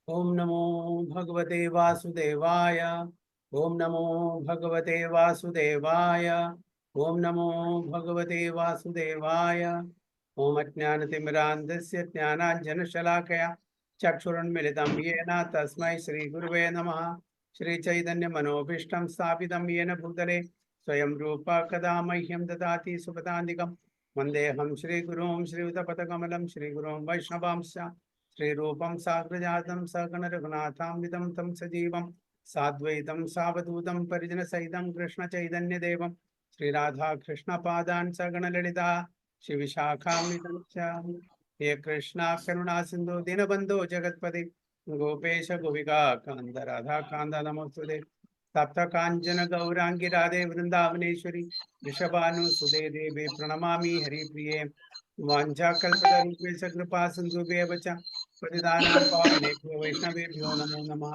ओम नमो भगवते वासुदेवाय। ओम नमो भगवते वासुदेवाय। ओम नमो भगवते वासुदेवाय। ओम अज्ञानतिमिरान्धस्य ज्ञानाञ्जनशलाकया चक्षुरुन्मिलितं येन तस्मै श्रीगुरुवे नमः। श्रीचैतन्यमनोभीष्टं स्थापितं येन भूतले स्वयं रूपा कदा मह्यं ददाति सुपदान्तिकं वन्देऽहं श्रीगुरुं श्रीयुतपदकमलं श्रीगुरुं वैष्णवांश्च श्रीरूपं साग्रजातं सकल रघुनाथान्वितं तं सजीवं साद्वैतं सावधूतं परिजनसहितं कृष्णचैतन्यदेवं श्रीराधा कृष्णपादान् सगणललिता शिवशाखान्वितं च। हे कृष्णा करुणा सिन्धु दीनबन्धो जगत्पते गोपेश गोपिका कान्त राधा कान्त नमोस्तुते। तप्त काञ्चन गौरांगी राधे वृंदावनेश्वरी वृषभानुसुते देवी प्रणमामि हरिप्रिये। वाञ्छाकल्पतरुभ्यश्च कृपा सिन्धुभ्येव च पतितानां पावनेभ्यो वैष्णवेभ्यो नमो नमः।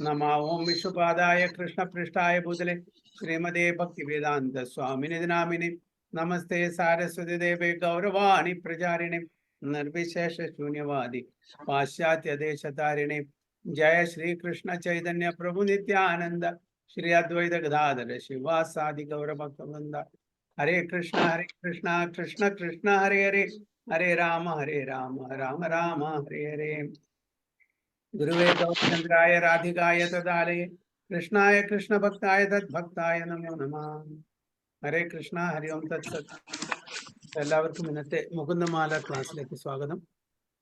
नमः ओं विष्णुपादाय कृष्णपृष्ठाय भूतले श्रीमते भक्तिवेदान्त स्वामिने नामिने नमस्ते सारस्वती देवे गौरवाणी प्रचारिणे निर्विशेष शून्यवादी पाश्चात्य देशतारिणे। जय श्री कृष्ण चैतन्य प्रभु नित्यानंद श्री अद्वैत गदाधर शिवासादि गौर भक्तवृंद। हरे कृष्ण कृष्ण कृष्ण हरे हरे हरे राम राम राम हरे हरे। गुरुवे गौरचंद्राय राधिकाय तदालये कृष्णाय कृष्ण भक्ताय तद्भक्ताय नमो नमः। हरे कृष्ण हरि ओम तत्सत्। എല്ലാവർക്കും ഇന്നത്തെ മുകുന്ദമാല ക്ലാസ്സിലേക്ക് സ്വാഗതം.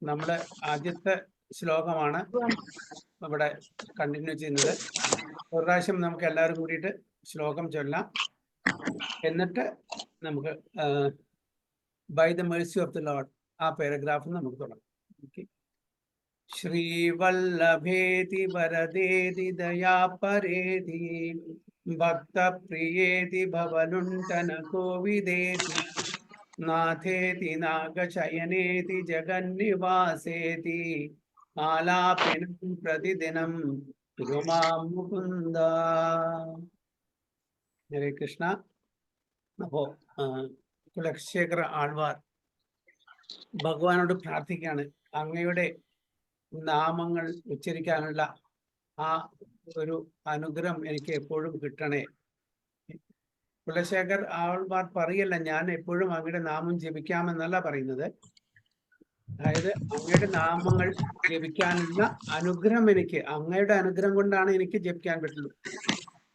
നമ്മുടെ ആദ്യത്തെ ശ്ലോകമാണ് ഇവിടെ കണ്ടിന്യൂ ചെയ്യുന്നത്. ഒരു പ്രാവശ്യം നമുക്ക് എല്ലാവരും കൂടിയിട്ട് ശ്ലോകം ചൊല്ലാം. എന്നിട്ട് നമുക്ക് by the mercy of the lord ആ പാരഗ്രാഫ് നമുക്ക് തുടങ്ങാം. ശ്രീവല്ലഭേതി വരദേതി ദയാപരേതി ഭക്തപ്രിയേതി ഭവലുണ്ഠന കോവിദേതി നാഥേതി നാഗശയനേതി ജഗന്നിവാസേതി ആലാപിനം പ്രതിദിനം ഗുരുമാം മുകുന്ദ. ഹരേ കൃഷ്ണ. അപ്പോ കുലശേഖര ആൾവാർ ഭഗവാനോട് പ്രാർത്ഥിക്കുകയാണ്, അങ്ങയുടെ നാമങ്ങൾ ഉച്ചരിക്കാനുള്ള ആ ഒരു അനുഗ്രഹം എനിക്ക് എപ്പോഴും കിട്ടണേ. കുലശേഖർ ആൾവാർ പറയല്ല, ഞാൻ എപ്പോഴും അങ്ങയുടെ നാമം ജപിക്കാമെന്നല്ല പറയുന്നത്. അതായത് അങ്ങയുടെ നാമങ്ങൾ ജപിക്കാനുള്ള അനുഗ്രഹം എനിക്ക്, അങ്ങയുടെ അനുഗ്രഹം കൊണ്ടാണ് എനിക്ക് ജപിക്കാൻ പറ്റുള്ളൂ.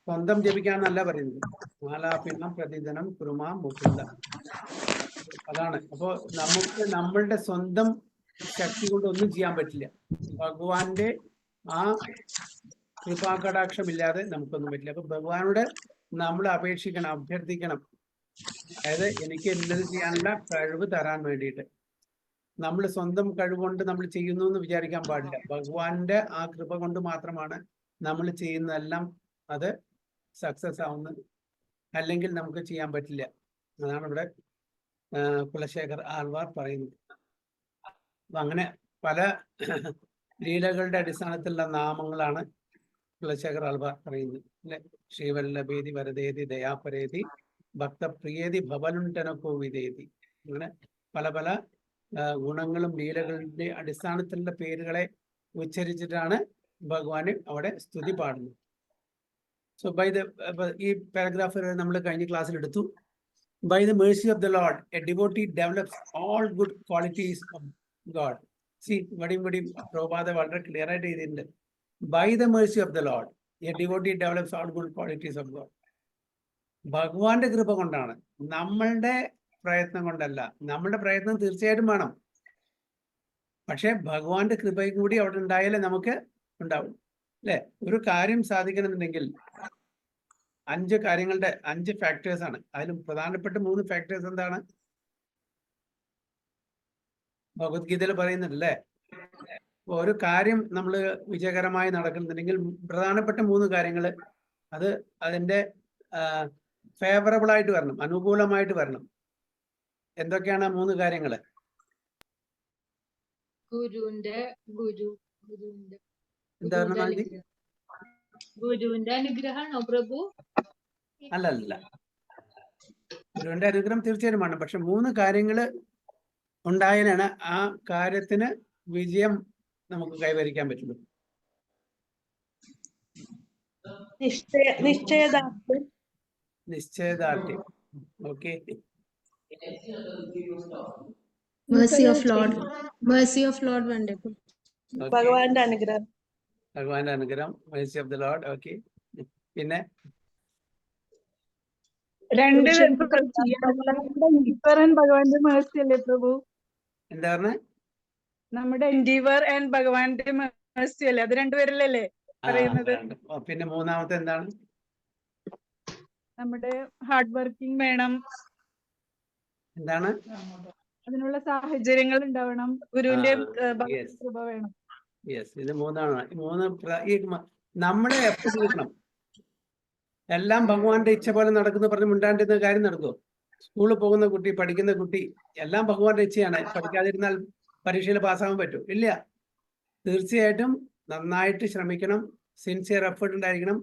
സ്വന്തം ജപിക്കാന്നല്ല പറയുന്നത്. മാലാപിണ്ണം പ്രതിദിനം കുറുമാ മുകുന്ദ, അതാണ്. അപ്പോ നമുക്ക് നമ്മളുടെ സ്വന്തം ശക്തി കൊണ്ട് ഒന്നും ചെയ്യാൻ പറ്റില്ല. ഭഗവാന്റെ ആ കൃപാകടാക്ഷമില്ലാതെ നമുക്കൊന്നും പറ്റില്ല. അപ്പൊ ഭഗവാനോട് നമ്മൾ അപേക്ഷിക്കണം, അഭ്യർത്ഥിക്കണം. അതായത് എനിക്ക് എന്നത് ചെയ്യാനുള്ള കഴിവ് തരാൻ വേണ്ടിയിട്ട്. നമ്മൾ സ്വന്തം കഴിവുകൊണ്ട് നമ്മൾ ചെയ്യുന്നു എന്ന് വിചാരിക്കാൻ പാടില്ല. ഭഗവാന്റെ ആ കൃപ കൊണ്ട് മാത്രമാണ് നമ്മൾ ചെയ്യുന്നതെല്ലാം അത് സക്സസ് ആവുന്നത്. അല്ലെങ്കിൽ നമുക്ക് ചെയ്യാൻ പറ്റില്ല. അതാണ് ഇവിടെ കുലശേഖർ ആൾവാർ പറയുന്നത്. അപ്പൊ അങ്ങനെ പല ലീലകളുടെ അടിസ്ഥാനത്തിലുള്ള നാമങ്ങളാണ് കുലശേഖർ ആൾവാർ പറയുന്നത് അല്ലെ. ശ്രീവല്ലഭേതി വരദേതി ദയാപരേതി ഭക്തപ്രിയേതി ഭവലുണ്ഠന കോവിദേതി. അങ്ങനെ പല പല ഗുണങ്ങളും ലീലകളുടെ അടിസ്ഥാനത്തിലുള്ള പേരുകളെ ഉച്ചരിച്ചിട്ടാണ് ഭഗവാന് അവിടെ സ്തുതി പാടുന്നത്. സോ ബൈ ദ ഈ പാരഗ്രാഫ് നമ്മൾ കഴിഞ്ഞ ക്ലാസ്സിൽ എടുത്തു. By the mercy of the Lord, a devotee develops all good qualities of God. See, Prabhupada വളരെ ക്ലിയർ ആയിട്ട് ചെയ്തിട്ടുണ്ട്. By the mercy of the Lord, a devotee develops all good qualities of God. ഭഗവാന്റെ കൃപ കൊണ്ടാണ്, നമ്മളുടെ പ്രയത്നം കൊണ്ടല്ല. നമ്മളുടെ പ്രയത്നം തീർച്ചയായിട്ടും വേണം, പക്ഷെ ഭഗവാന്റെ കൃപയും കൂടി അവിടെ ഉണ്ടായാലേ നമുക്ക് ഉണ്ടാവും അല്ലെ. ഒരു കാര്യം സാധിക്കണമെന്നുണ്ടെങ്കിൽ 5 കാര്യങ്ങളുടെ 5 ഫാക്ടേഴ്സ് ആണ്. അതിലും പ്രധാനപ്പെട്ട 3 ഫാക്ടേഴ്സ് എന്താണ് ഭഗവത്ഗീതയിൽ പറയുന്നുണ്ടല്ലേ. ഒരു കാര്യം നമ്മൾ വിജയകരമായി നടക്കുന്നുണ്ടെങ്കിൽ പ്രധാനപ്പെട്ട 3 കാര്യങ്ങൾ അത് അതിന്റെ ഫേവറബിൾ ആയിട്ട് വരണം, അനുകൂലമായിട്ട് വരണം. എന്തൊക്കെയാണ് 3 കാര്യങ്ങൾ? എന്താണ്? ഗുരുവിന്റെ അനുഗ്രഹമാണോ പ്രഭു? അല്ലല്ല, ഗുരുവിന്റെ അനുഗ്രഹം തീർച്ചയായും വേണം, പക്ഷെ 3 കാര്യങ്ങൾ ഉണ്ടായാലാണ് ആ കാര്യത്തിന് വിജയം നമുക്ക് കൈവരിക്കാൻ പറ്റുള്ളൂ. നിശ്ചയദാർഢ്യം. നിശ്ചയദാർഢ്യം. Okay. Mercy of Lord. Mercy of Lord wonderful. ഭഗവാന്റെ അനുഗ്രഹം. ഭഗവാന്റെ അനുഗ്രഹം. mercy of the Lord. Okay. പിന്നെ ഭഗവാന്റെ മേഴ്സി അല്ലേ പ്രഭു? എന്താ പറഞ്ഞേ? നമ്മുടെ എൻഡീവർ ആൻഡ് ഭഗവാന്റെ മേഴ്സി അല്ലേ? അത് രണ്ടുപേരല്ലേ പറയുന്നത്? പിന്നെ മൂന്നാമത്തെ എന്താണ്? നമ്മുടെ ഹാർഡ് വർക്കിംഗ് വേണം. എന്താണ്? അതിനുള്ള സാഹചര്യങ്ങൾ ഉണ്ടാവണം. ഗുരുവിന്റെ കൃപ വേണം. യെസ്, ഇത് മൂന്നാണ്. നമ്മളെ എഫർട്ട് കൊടുക്കണം. എല്ലാം ഭഗവാന്റെ ഇച്ഛ പോലെ നടക്കുന്നു പറഞ്ഞ് മിണ്ടാണ്ടിരുന്ന കാര്യം നടക്കുമോ? സ്കൂളിൽ പോകുന്ന കുട്ടി, പഠിക്കുന്ന കുട്ടി, എല്ലാം ഭഗവാന്റെ ഇച്ഛയാണ്. പഠിക്കാതിരുന്നാൽ പരീക്ഷയിൽ പാസ്സാകാൻ പറ്റും? ഇല്ല. തീർച്ചയായിട്ടും നന്നായിട്ട് ശ്രമിക്കണം. സിൻസിയർ എഫേർട്ട് ഉണ്ടായിരിക്കണം.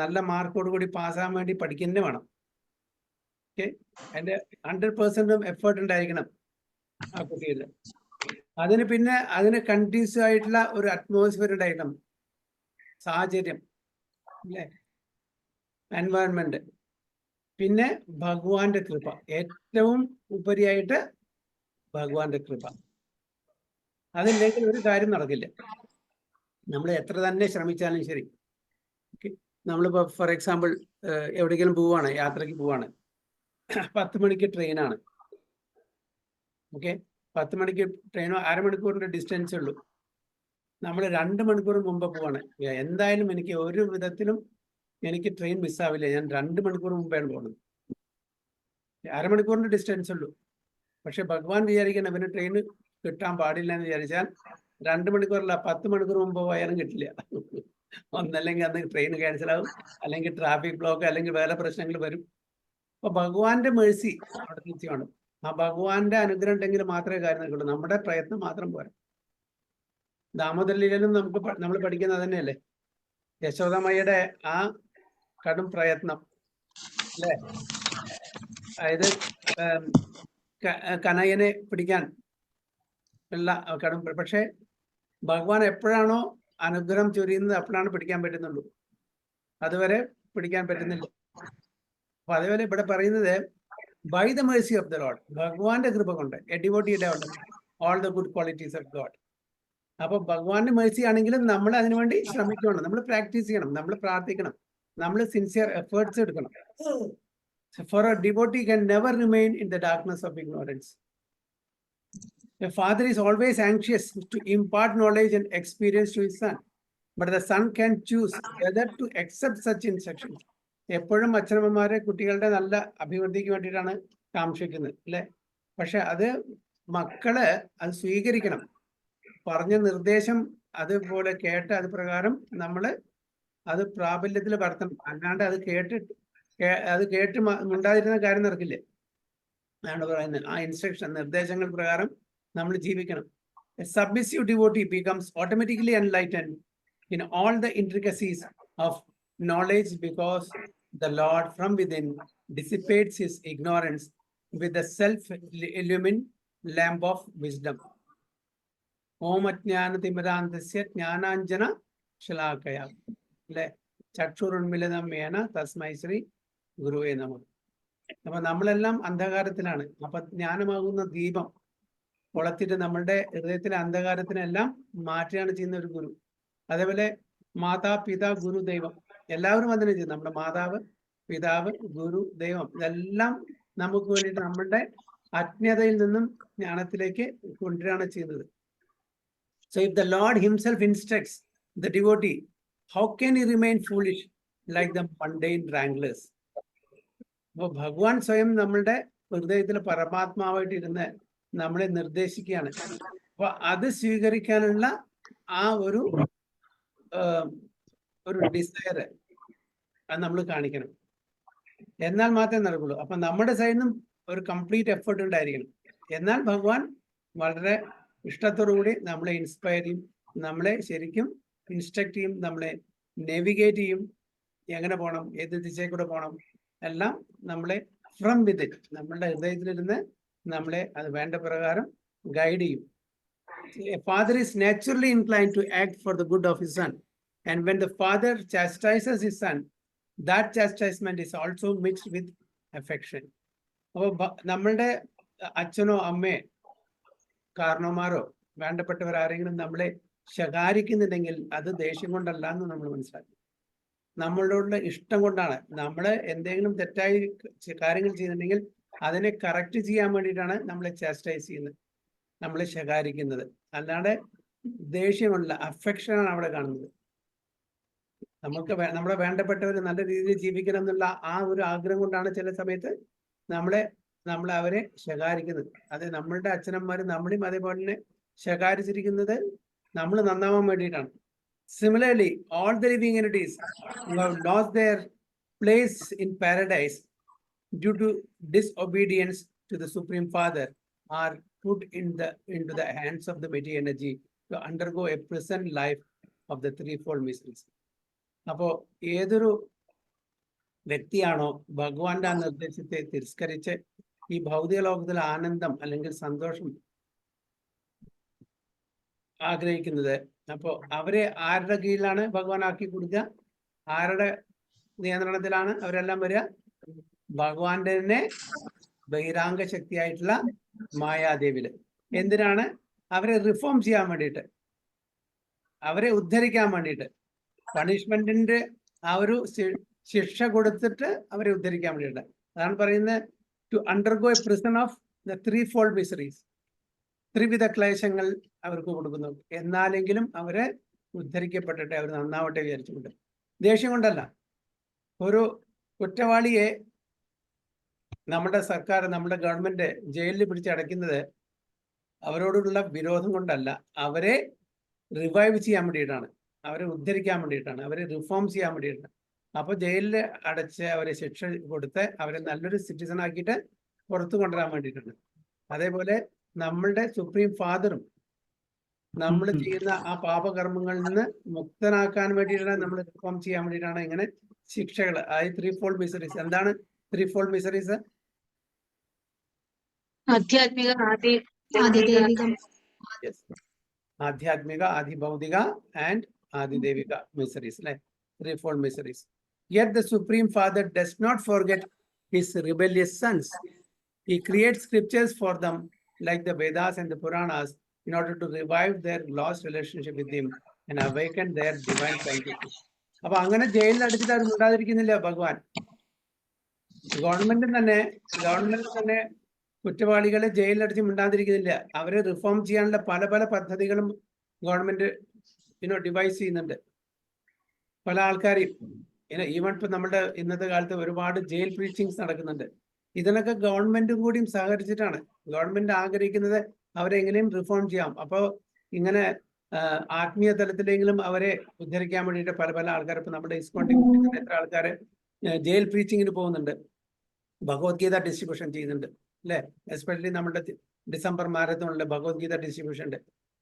നല്ല മാർക്കോട് കൂടി പാസ്സാകാൻ വേണ്ടി പഠിക്കുന്നേ വേണം. ഓക്കെ. അതിന്റെ 100% എഫേർട്ട് ഉണ്ടായിരിക്കണം ആ കുട്ടിയിൽ. അതിന് കണ്ടീസീവ് ആയിട്ടുള്ള ഒരു അറ്റ്മോസ്ഫിയർ ഉണ്ടായിരിക്കണം. സാഹചര്യം, അല്ലേ? എൻവയൺമെന്റ്. പിന്നെ ഭഗവാന്റെ കൃപ. ഏറ്റവും ഉപരിയായിട്ട് ഭഗവാന്റെ കൃപ. അതില്ലെങ്കിൽ ഒരു കാര്യം നടക്കില്ല. നമ്മൾ എത്ര തന്നെ ശ്രമിച്ചാലും ശരി. നമ്മളിപ്പോൾ ഫോർ എക്സാമ്പിൾ എവിടെയെങ്കിലും പോവാണ്, യാത്രയ്ക്ക് പോവാണ്. 10 മണിക്ക് ട്രെയിനാണ്. ഓക്കെ. 10 മണിക്ക് ട്രെയിനോ അരമണിക്കൂറിന്റെ ഡിസ്റ്റൻസേ ഉള്ളൂ. നമ്മൾ 2 മണിക്കൂർ മുമ്പ് പോവാണ്. എന്തായാലും എനിക്ക് ഒരു വിധത്തിലും എനിക്ക് ട്രെയിൻ മിസ്സാവില്ല. ഞാൻ 2 മണിക്കൂർ മുമ്പാണ് പോകുന്നത്. അരമണിക്കൂറിന്റെ ഡിസ്റ്റൻസ് ഉള്ളൂ. പക്ഷെ ഭഗവാൻ വിചാരിക്കണം അവന് ട്രെയിൻ കിട്ടാൻ പാടില്ല എന്ന് വിചാരിച്ചാൽ 2 മണിക്കൂറല്ല, 10 മണിക്കൂർ മുമ്പ് പോയാലും കിട്ടില്ല. ഒന്നല്ലെങ്കിൽ അന്ന് ട്രെയിൻ ക്യാൻസൽ ആവും, അല്ലെങ്കിൽ ട്രാഫിക് ബ്ലോക്ക്, അല്ലെങ്കിൽ വേറെ പ്രശ്നങ്ങൾ വരും. അപ്പൊ ഭഗവാന്റെ മേഴ്സി അവിടെ തിരിച്ചാണ്. ആ ഭഗവാന്റെ അനുഗ്രഹം ഉണ്ടെങ്കിൽ മാത്രമേ കാര്യം നടക്കുള്ളൂ. നമ്മുടെ പ്രയത്നം മാത്രം പോരാ. ദാമോദരലിലും നമ്മൾ പഠിക്കുന്നത് തന്നെയല്ലേ? യശോദാമ്മയുടെ ആ കടും പ്രയത്നം, അല്ലേ? അതായത് കനയ്യനെ പിടിക്കാൻ ഉള്ള കടും. പക്ഷെ ഭഗവാൻ എപ്പോഴാണോ അനുഗ്രഹം ചൊരിയുന്നത് അപ്പോഴാണ് പിടിക്കാൻ പറ്റുന്നുള്ളൂ. അതുവരെ പിടിക്കാൻ പറ്റുന്നില്ല. അപ്പൊ അതേപോലെ ഇവിടെ പറയുന്നത് by the mercy of the lord, ഭഗവാന്റെ കൃപ കൊണ്ട് a devotee develop all the good qualities of God. അപ്പൊ ഭഗവാന്റെ മേഴ്സി ആണെങ്കിലും നമ്മൾ അതിനുവേണ്ടി ശ്രമിക്കണം, നമ്മൾ പ്രാക്ടീസ് ചെയ്യണം, നമ്മൾ പ്രാർത്ഥിക്കണം, നമ്മൾ സിൻസിയർ എഫേർട്സ് എടുക്കണം. For a devotee can never remain in the darkness of ignorance. A father is always anxious to impart knowledge and experience to his son, but the son can choose whether to accept such instructions. എപ്പോഴും അച്ഛനമ്മമാരെ കുട്ടികളുടെ നല്ല അഭിവൃദ്ധിക്ക് വേണ്ടിയിട്ടാണ് കാക്ഷിക്കുന്നത്, അല്ലെ? പക്ഷെ അത് മക്കള് അത് സ്വീകരിക്കണം. പറഞ്ഞ നിർദ്ദേശം അതുപോലെ കേട്ട് അത് പ്രകാരം നമ്മൾ അത് പ്രാബല്യത്തിൽ വരുത്തണം. അല്ലാണ്ട് അത് കേട്ട് മുണ്ടാതിരുന്ന കാര്യം നടക്കില്ലേ? അതാണ് പറയുന്നത്. ആ ഇൻസ്ട്രക്ഷൻ, നിർദ്ദേശങ്ങൾ പ്രകാരം നമ്മൾ ജീവിക്കണം. A submissive devotee becomes automatically enlightened in all the intricacies of knowledge because the Lord from within dissipates his ignorance with the self-illumined lamp of wisdom. Om Ajnana Timirandasya Jnananjana Shalakaya. അല്ലെ? ചക്ഷുരുന്മിലിതമേന തസ്മൈ ശ്രീ ഗുരുവേ നമഃ. അപ്പൊ നമ്മളെല്ലാം അന്ധകാരത്തിലാണ്. അപ്പൊ ജ്ഞാനമാകുന്ന ദീപം കൊളത്തിട്ട് നമ്മളുടെ ഹൃദയത്തിലെ അന്ധകാരത്തിനെല്ലാം മാറ്റുകയാണ് ചെയ്യുന്ന ഒരു ഗുരു. അതേപോലെ മാതാ പിതാ ഗുരു ദൈവം എല്ലാവരും അതിനെ ചെയ്യും. നമ്മുടെ മാതാവ്, പിതാവ്, ഗുരു, ദൈവം, ഇതെല്ലാം നമുക്ക് വേണ്ടിയിട്ട് നമ്മളുടെ അജ്ഞതയിൽ നിന്നും ജ്ഞാനത്തിലേക്ക് കൊണ്ടുവരികയാണ് ചെയ്യുന്നത്. So if the Lord himself instructs the devotee, how can he remain foolish like the mundane wranglers? അപ്പൊ ഭഗവാൻ സ്വയം നമ്മളുടെ ഹൃദയത്തിൽ പരമാത്മാവായിട്ട് ഇരുന്ന് നമ്മളെ നിർദ്ദേശിക്കുകയാണ്. അപ്പൊ അത് സ്വീകരിക്കാനുള്ള ആ ഒരു ഡിസയർ അത് നമ്മൾ കാണിക്കണം. എന്നാൽ മാത്രമേ നടക്കുള്ളൂ. അപ്പൊ നമ്മുടെ സൈഡിൽ നിന്നും ഒരു കംപ്ലീറ്റ് എഫേർട്ട് ഉണ്ടായിരിക്കണം. എന്നാൽ ഭഗവാൻ വളരെ ഇഷ്ടത്തോടുകൂടി നമ്മളെ ഇൻസ്പയർ ചെയ്യും, നമ്മളെ ശരിക്കും ഇൻസ്ട്രക്ട് ചെയ്യും, നമ്മളെ നേവിഗേറ്റ് ചെയ്യും. എങ്ങനെ പോകണം, ഏത് ദിശയിൽ കൂടെ പോകണം, എല്ലാം നമ്മളെ ഫ്രം വിത്തിൻ, നമ്മളുടെ ഹൃദയത്തിലിരുന്ന് നമ്മളെ അത് വേണ്ട പ്രകാരം ഗൈഡ് ചെയ്യും. A father is naturally inclined to act for the good of his son And when the father chastises his son, that chastisement is also mixed with affection. അപ്പോൾ നമ്മളുടെ അച്ഛനോ അമ്മയോ കാരണവന്മാരോ വേണ്ടപ്പെട്ടവർ ആരെങ്കിലും നമ്മളെ ശകാരിക്കുന്നുണ്ടെങ്കിൽ അത് ദേഷ്യം കൊണ്ടല്ല എന്ന് നമ്മൾ മനസ്സിലാക്കി. നമ്മളോടുള്ള ഇഷ്ടം കൊണ്ടാണ്. നമ്മൾ എന്തെങ്കിലും തെറ്റായി കാര്യങ്ങൾ ചെയ്യുന്നുണ്ടെങ്കിൽ അതിനെ കറക്റ്റ് ചെയ്യാൻ വേണ്ടിയിട്ടാണ് നമ്മളെ ചാസ്റ്റൈസ് ചെയ്യുന്നത്, നമ്മളെ ശകാരിക്കുന്നത്. അല്ലാതെ ദേഷ്യമുള്ള അഫെക്ഷനാണ് അവിടെ കാണുന്നത്. നമുക്ക് നമ്മളെ വേണ്ടപ്പെട്ടവർ നല്ല രീതിയിൽ ജീവിക്കണം എന്നുള്ള ആ ഒരു ആഗ്രഹം കൊണ്ടാണ് ചില സമയത്ത് നമ്മൾ അവരെ ശകാരിക്കുന്നത്. അത് നമ്മളുടെ അച്ഛനമ്മമാർ നമ്മളെയും അതേപോലെ തന്നെ ശകാരിച്ചിരിക്കുന്നത് നമ്മൾ നന്നാവാൻ വേണ്ടിയിട്ടാണ്. Similarly, all the living entities who have lost their place in paradise due to disobedience to the Supreme Father are put into the hands of the material energy to undergo a present life of the threefold miseries. അപ്പോൾ ഏതൊരു വ്യക്തിയാണോ ഭഗവാന്റെ ആ നിർദ്ദേശത്തെ തിരസ്കരിച്ച് ഈ ഭൗതിക ലോകത്തിൽ ആനന്ദം അല്ലെങ്കിൽ സന്തോഷം ആഗ്രഹിക്കുന്നത്, അപ്പോൾ അവരെ ആരുടെ കീഴിലാണ് ഭഗവാൻ ആക്കി കൊടുക്കുക? ആരുടെ നിയന്ത്രണത്തിലാണ് അവരെല്ലാം വരിക? ഭഗവാന്റെ തന്നെ ബഹിരാംഗ ശക്തിയായിട്ടുള്ള മായാദേവില്. എന്തിനാണ്? അവരെ റിഫോം ചെയ്യാൻ വേണ്ടിയിട്ട്, അവരെ ഉദ്ധരിക്കാൻ വേണ്ടിയിട്ട്, പണിഷ്മെന്റിന്റെ ആ ഒരു ശിക്ഷ കൊടുത്തിട്ട് അവരെ ഉദ്ധരിക്കാൻ വേണ്ടിയിട്ട്. അതാണ് പറയുന്നത് to undergo a prison of the threefold miseries. ത്രിവിധ ക്ലേശങ്ങൾ അവർക്ക് കൊടുക്കുന്നു. എന്നാലെങ്കിലും അവരെ ഉദ്ധരിക്കപ്പെട്ടിട്ട് അവർ നന്നാവട്ടെ വിചാരിച്ചുകൊണ്ട്, ദേഷ്യം കൊണ്ടല്ല. ഒരു കുറ്റവാളിയെ നമ്മുടെ സർക്കാർ, നമ്മുടെ ഗവൺമെന്റ് ജയിലിൽ പിടിച്ചടയ്ക്കുന്നത് അവരോടുള്ള വിരോധം കൊണ്ടല്ല, അവരെ റിവൈവ് ചെയ്യാൻ വേണ്ടിയിട്ടാണ്, അവരെ ഉദ്ധരിക്കാൻ വേണ്ടിയിട്ടാണ്, അവരെ റിഫോം ചെയ്യാൻ വേണ്ടിയിട്ടാണ്. അപ്പോൾ ജയിലിൽ അടച്ച് അവരെ ശിക്ഷ കൊടുത്ത് അവരെ നല്ലൊരു സിറ്റിസൺ ആക്കിയിട്ട് പുറത്തു കൊണ്ടുവരാൻ വേണ്ടിയിട്ടാണ്. അതേപോലെ നമ്മളുടെ സുപ്രീം ഫാദറും നമ്മൾ ചെയ്യുന്ന ആ പാപകർമ്മങ്ങളിൽ നിന്ന് മുക്തനാക്കാൻ വേണ്ടിയിട്ടാണ്, നമ്മൾ റിഫോം ചെയ്യാൻ വേണ്ടിയിട്ടാണ് ഇങ്ങനെ ശിക്ഷകൾ. ആ ത്രീ ഫോൾഡ് മിസറീസ്. എന്താണ് ത്രീ ഫോൾഡ് മിസറീസ്? ആധ്യാത്മിക, ആധ്യാത്മിക, ആദിഭൗതിക ആൻഡ് ആദിദേവിക മിസറീസ്, അല്ലെ? Three fold miseries. Yet the Supreme Father does not forget his rebellious sons. He creates scriptures for them like the Vedas and the Puranas in order to revive their lost relationship with him and awaken their divine consciousness. അപ്പൊ അങ്ങനെ ജയിലിൽ അടിച്ചിട്ട് അവർ ഉണ്ടാതിരിക്കുന്നില്ല ഭഗവാൻ. Government തന്നെ കുറ്റവാളികളെ ജയിലിലടിച്ച് മിണ്ടാതിരിക്കുന്നില്ല. അവരെ reform ചെയ്യാനുള്ള പല പല പദ്ധതികളും ഗവൺമെന്റ് ഡിവൈസ് ചെയ്യുന്നുണ്ട്. പല ആൾക്കാരെയും ഈവൻ ഇപ്പൊ നമ്മുടെ ഇന്നത്തെ കാലത്ത് ഒരുപാട് ജയിൽ പ്രീച്ചിങ്സ് നടക്കുന്നുണ്ട്. ഇതിനൊക്കെ ഗവൺമെന്റും കൂടിയും സഹകരിച്ചിട്ടാണ്. ഗവൺമെന്റ് ആഗ്രഹിക്കുന്നത് അവരെ എങ്ങനെയും റിഫോം ചെയ്യാം. അപ്പോൾ ഇങ്ങനെ ആത്മീയ തലത്തിലെങ്കിലും അവരെ ഉദ്ധരിക്കാൻ വേണ്ടിയിട്ട് പല പല ആൾക്കാർ, ഇപ്പൊ നമ്മുടെ ഇസ്കോൺ എത്ര ആൾക്കാർ ജയിൽ പ്രീച്ചിങ്ങിന് പോകുന്നുണ്ട്, ഭഗവത്ഗീത ഡിസ്ട്രിബ്യൂഷൻ ചെയ്യുന്നുണ്ട്, അല്ലെ? എസ്പെഷ്യലി നമ്മുടെ ഡിസംബർ മാരത്തോണില് ഭഗവത്ഗീത ഡിസ്ട്രിബ്യൂഷൻ ഉണ്ട്.